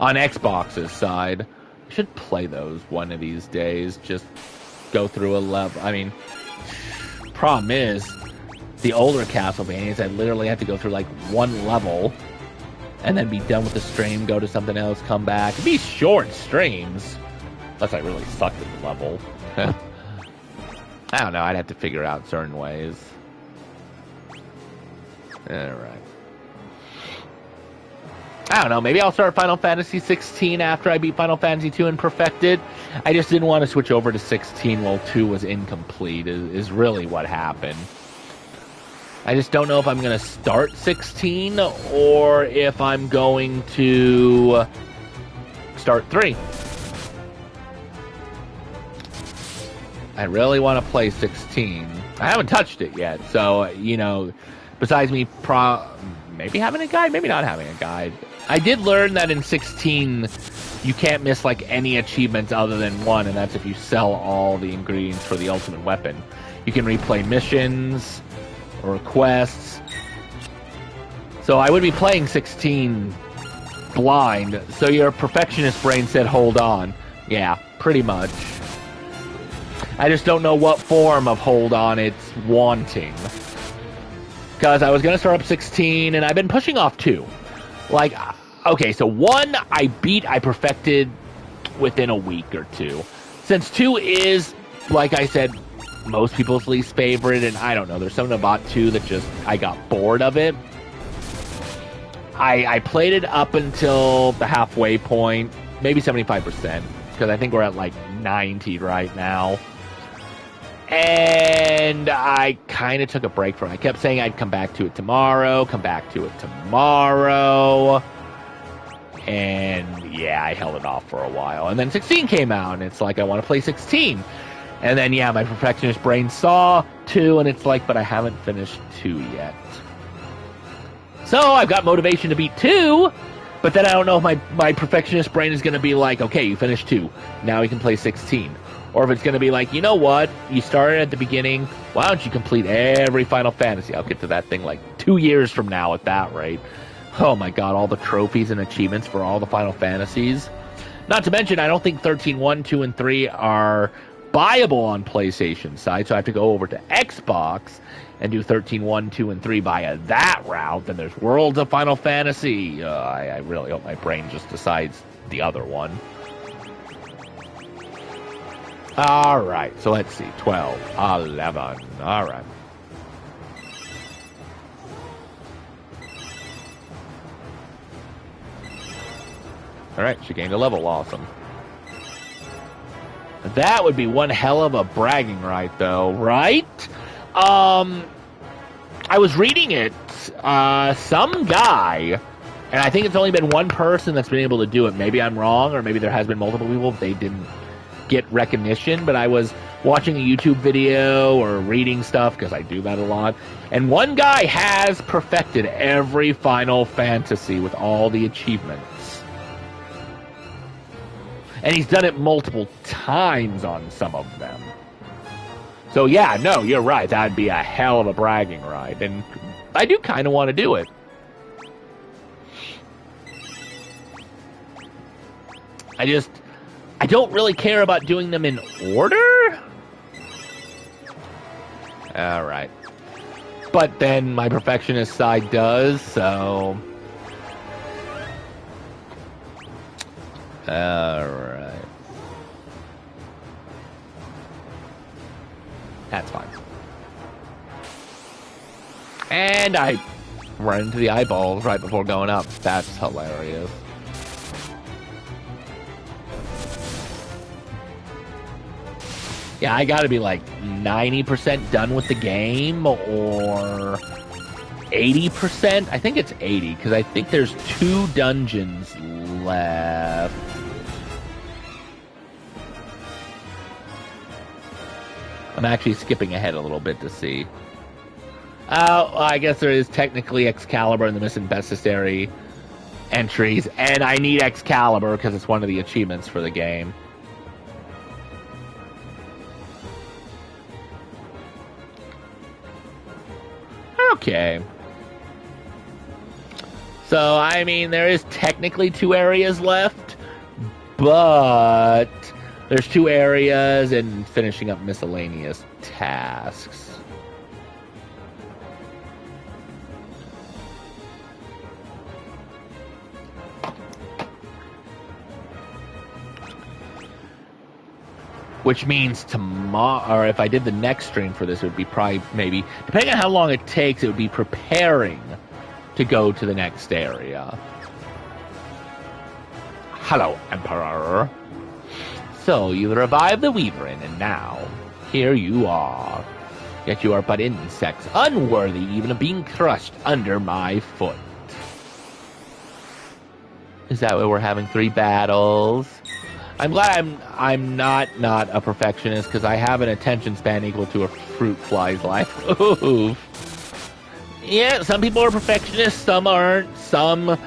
on Xbox's side. I should play those one of these days. Just go through a level. I mean, problem is, the older Castlevanias, I literally have to go through like one level and then be done with the stream, go to something else, come back. It'd be short streams, unless I really sucked at the level. I don't know, I'd have to figure out certain ways. Alright. I don't know, maybe I'll start Final Fantasy 16 after I beat Final Fantasy 2 and perfect it. I just didn't want to switch over to 16 while 2 was incomplete, is really what happened. I just don't know if I'm going to start 16 or if I'm going to start 3. I really want to play 16. I haven't touched it yet, so, you know, besides me maybe having a guide, maybe not having a guide. I did learn that in 16, you can't miss, like, any achievements other than one, and that's if you sell all the ingredients for the ultimate weapon. You can replay missions or quests. So I would be playing 16 blind, so your perfectionist brain said, hold on. Yeah, pretty much. I just don't know what form of hold on it's wanting. Because I was going to start up 16, and I've been pushing off 2. Like, okay, so 1 I perfected within a week or 2. Since 2 is, like I said, most people's least favorite, and I don't know, there's something about 2 that just, I got bored of it. I played it up until the halfway point, maybe 75%, because I think we're at like 90 right now. And I kind of took a break from it. I kept saying I'd come back to it tomorrow, and yeah, I held it off for a while. And then 16 came out, and it's like, I want to play 16. And then, yeah, my perfectionist brain saw 2, and it's like, but I haven't finished 2 yet. So I've got motivation to beat 2, but then I don't know if my perfectionist brain is going to be like, okay, you finished 2, now you can play 16. Or if it's going to be like, you know what, you started at the beginning, why don't you complete every Final Fantasy? I'll get to that thing like 2 years from now at that rate. Oh my god, all the trophies and achievements for all the Final Fantasies. Not to mention, I don't think 13.1, 2, and 3 are buyable on PlayStation side, so I have to go over to Xbox and do 13.1, 2, and 3 via that route. Then there's Worlds of Final Fantasy. I really hope my brain just decides the other one. Alright, so let's see. 12, 11. Alright. Alright, she gained a level. Awesome. That would be one hell of a bragging right, though, right? I was reading it. Some guy, and I think it's only been one person that's been able to do it. Maybe I'm wrong, or maybe there has been multiple people. They didn't get recognition, but I was watching a YouTube video or reading stuff, because I do that a lot, and one guy has perfected every Final Fantasy with all the achievements. And he's done it multiple times on some of them. So yeah, no, you're right. That'd be a hell of a bragging right. And I do kind of want to do it. I don't really care about doing them in order. Alright. But then my perfectionist side does, so... Alright. That's fine. And I run into the eyeballs right before going up. That's hilarious. Yeah, I gotta be like 90% done with the game, or 80%? I think it's 80, because I think there's 2 dungeons left. I'm actually skipping ahead a little bit to see. I guess there is technically Excalibur in the missing Bestestary entries, and I need Excalibur because it's one of the achievements for the game. Okay. So, I mean, there is technically 2 areas left, but there's 2 areas and finishing up miscellaneous tasks. Which means tomorrow, or if I did the next stream for this, it would be probably, maybe, depending on how long it takes, it would be preparing to go to the next area. Hello, Emperor. So, you revived the Weaverin, and now, here you are. Yet you are but insects, unworthy even of being crushed under my foot. Is that why we're having 3 battles? I'm glad I'm not a perfectionist because I have an attention span equal to a fruit fly's life. Ooh. Yeah, some people are perfectionists, some aren't. Some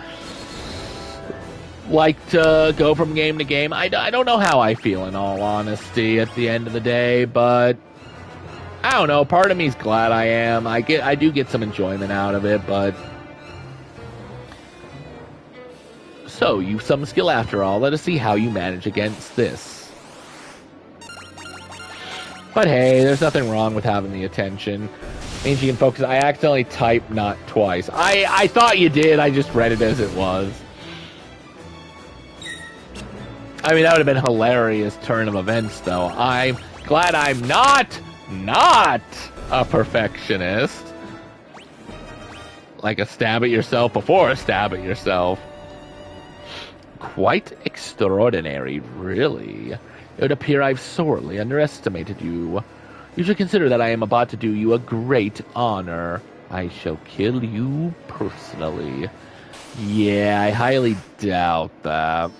like to go from game to game. I don't know how I feel, in all honesty, at the end of the day, but I don't know. Part of me's glad I am. I do get some enjoyment out of it, but so you've some skill after all. Let us see how you manage against this. But hey, there's nothing wrong with having the attention. Means you can focus. I accidentally typed not twice. I thought you did. I just read it as it was. I mean, that would have been a hilarious turn of events, though. I'm glad I'm not a perfectionist. Like a stab at yourself before a stab at yourself. Quite extraordinary, really. It would appear I've sorely underestimated you. You should consider that I am about to do you a great honor. I shall kill you personally. Yeah, I highly doubt that.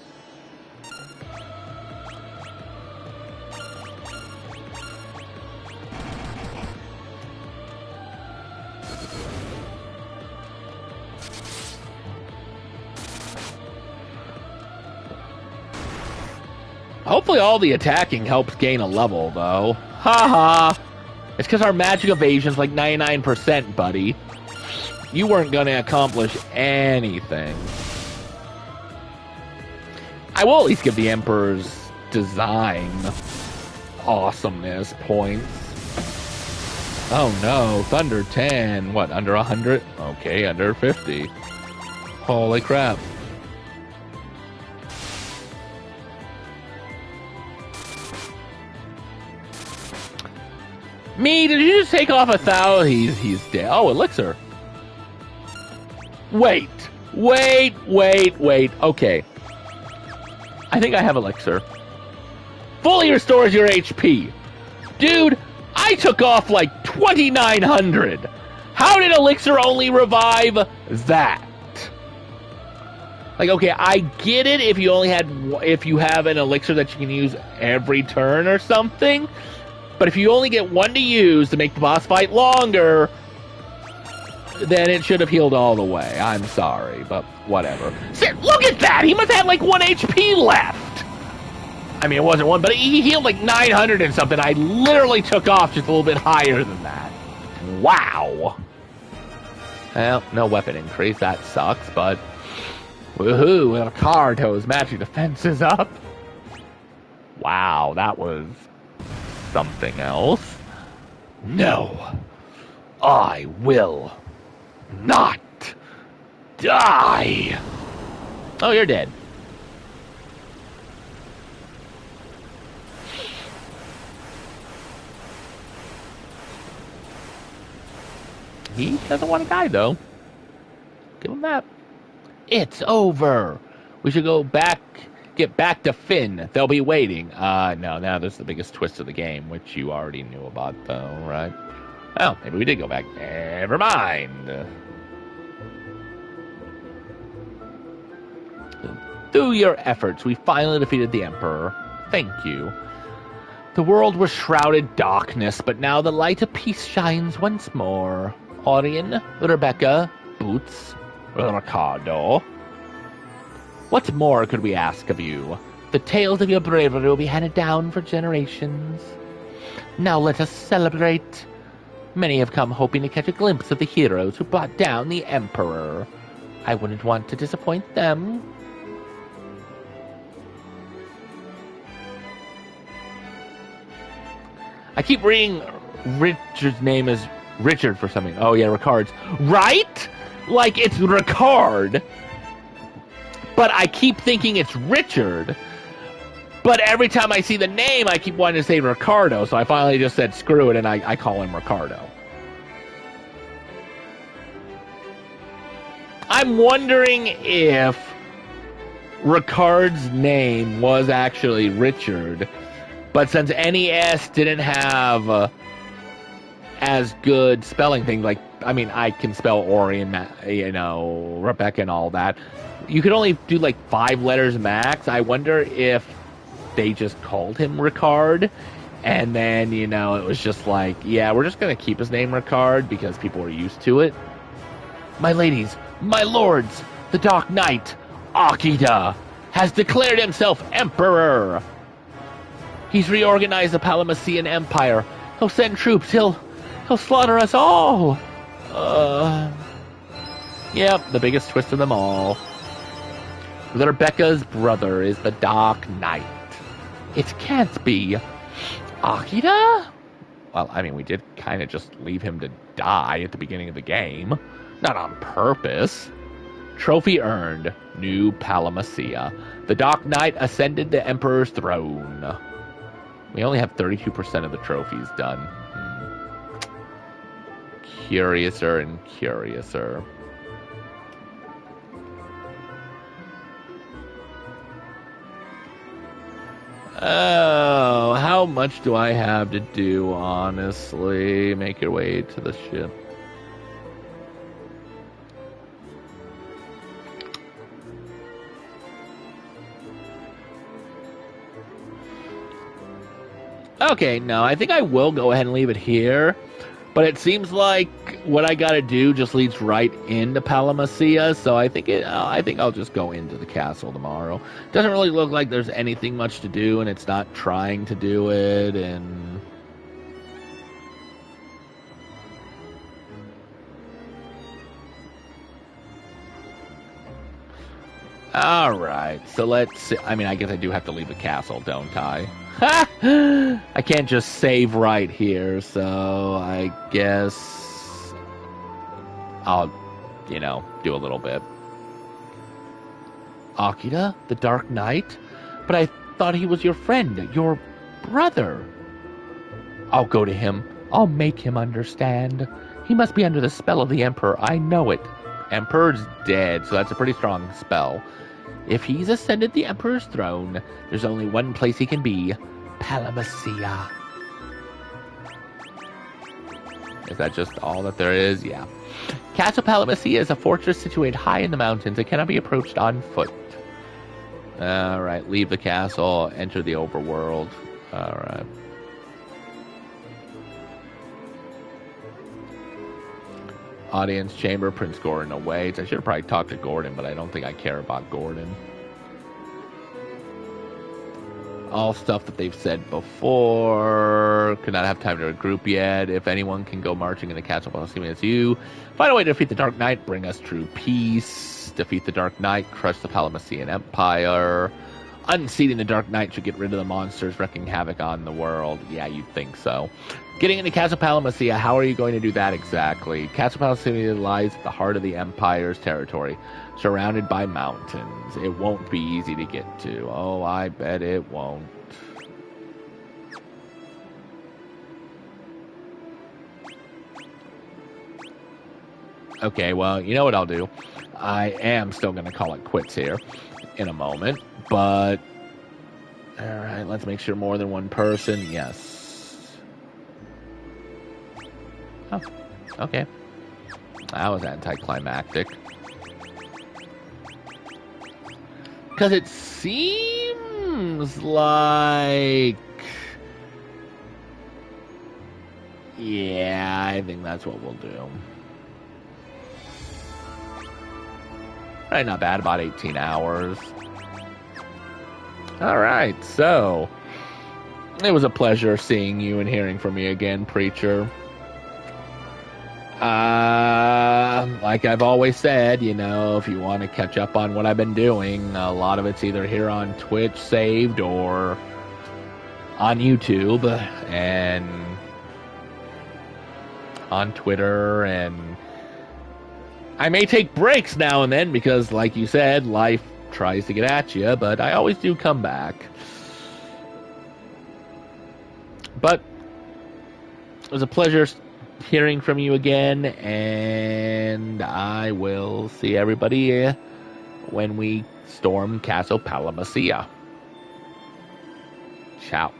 Hopefully all the attacking helps gain a level, though. Haha. It's because our magic evasion's like 99%, buddy. You weren't going to accomplish anything. I will at least give the Emperor's design awesomeness points. Oh no, Thunder 10. What, under 100? Okay, under 50. Holy crap. Me, did you just take off 1,000? He's dead. Oh, Elixir. Wait. Okay. I think I have Elixir. Fully restores your HP. Dude, I took off like 2,900. How did Elixir only revive that? Like, okay, I get it if you have an Elixir that you can use every turn or something. But if you only get one to use to make the boss fight longer, then it should have healed all the way. I'm sorry, but whatever. Look at that! He must have like 1 HP left! I mean, it wasn't 1, but he healed like 900 and something. I literally took off just a little bit higher than that. Wow. Well, no weapon increase. That sucks, but woohoo, with Ricardo's magic defense is up. Wow, that was something else. No, I will not die. Oh, you're dead. He doesn't want to die, though. Give him that. It's over. We should go back. Get back to Finn. They'll be waiting. No, now this is the biggest twist of the game, which you already knew about, though, right? Oh, maybe we did go back. Never mind. Through your efforts, we finally defeated the Emperor. Thank you. The world was shrouded in darkness, but now the light of peace shines once more. Orion, Rebecca, Boots, Ricardo. What more could we ask of you? The tales of your bravery will be handed down for generations. Now let us celebrate. Many have come hoping to catch a glimpse of the heroes who brought down the Emperor. I wouldn't want to disappoint them. I keep reading Richard's name as Richard for something. Oh yeah, Ricard's. Right? Like it's Ricard. But I keep thinking it's Richard. But every time I see the name, I keep wanting to say Ricardo. So I finally just said screw it, and I call him Ricardo. I'm wondering if Ricard's name was actually Richard. But since NES didn't have as good spelling things, like, I mean, I can spell Orion, Rebecca and all that. You could only do like 5 letters max. I wonder if they just called him Ricard. And then, it was just like, yeah, we're just going to keep his name Ricard because people are used to it. My ladies, my lords, the Dark Knight, Akita, has declared himself Emperor. He's reorganized the Palamasian Empire. He'll send troops. He'll slaughter us all. Yep, the biggest twist of them all. Rebecca's brother is the Dark Knight. It can't be Akita? Well, I mean, we did kind of just leave him to die at the beginning of the game. Not on purpose. Trophy earned. New Palamacia. The Dark Knight ascended the Emperor's throne. We only have 32% of the trophies done. Curiouser and curiouser. Oh, how much do I have to do, honestly? Make your way to the ship. Okay, no, I think I will go ahead and leave it here. But it seems like what I gotta do just leads right into Palamacia, so I think I'll just go into the castle tomorrow. Doesn't really look like there's anything much to do, and it's not trying to do it, and... Alright, so let's see. I mean, I guess I do have to leave the castle, don't I? I can't just save right here, so I guess I'll, do a little bit. Akita, the Dark Knight? But I thought he was your friend, your brother. I'll go to him. I'll make him understand. He must be under the spell of the Emperor. I know it. Emperor's dead, so that's a pretty strong spell. If he's ascended the Emperor's throne, there's only one place he can be. Palamacia. Is that just all that there is? Yeah. Castle Palamacia is a fortress situated high in the mountains. It cannot be approached on foot. Alright, leave the castle, enter the overworld. Alright. Audience chamber, Prince Gordon awaits. I should have probably talked to Gordon, but I don't think I care about Gordon. All stuff that they've said before. Could not have time to regroup yet. If anyone can go marching in the castle, well, assuming it's you. Find a way to defeat the Dark Knight. Bring us true peace. Defeat the Dark Knight. Crush the Palamacian Empire. Unseating the Dark Knight should get rid of the monsters wreaking havoc on the world. Yeah, you'd think so. Getting into Castle Palamacia, how are you going to do that exactly? Castle Palamacia lies at the heart of the Empire's territory, surrounded by mountains. It won't be easy to get to. Oh, I bet it won't. Okay, well, you know what I'll do? I am still going to call it quits here in a moment, but... Alright, let's make sure more than one person. Yes. Oh, okay. That was anticlimactic. Because it seems like... Yeah, I think that's what we'll do. Right, not bad, about 18 hours. Alright, so... It was a pleasure seeing you and hearing from you again, Preacher. Like I've always said, if you want to catch up on what I've been doing, a lot of it's either here on Twitch saved or on YouTube and on Twitter, and I may take breaks now and then because, like you said, life tries to get at you, but I always do come back. But it was a pleasure hearing from you again, and I will see everybody when we storm Castle Palamacia. Ciao.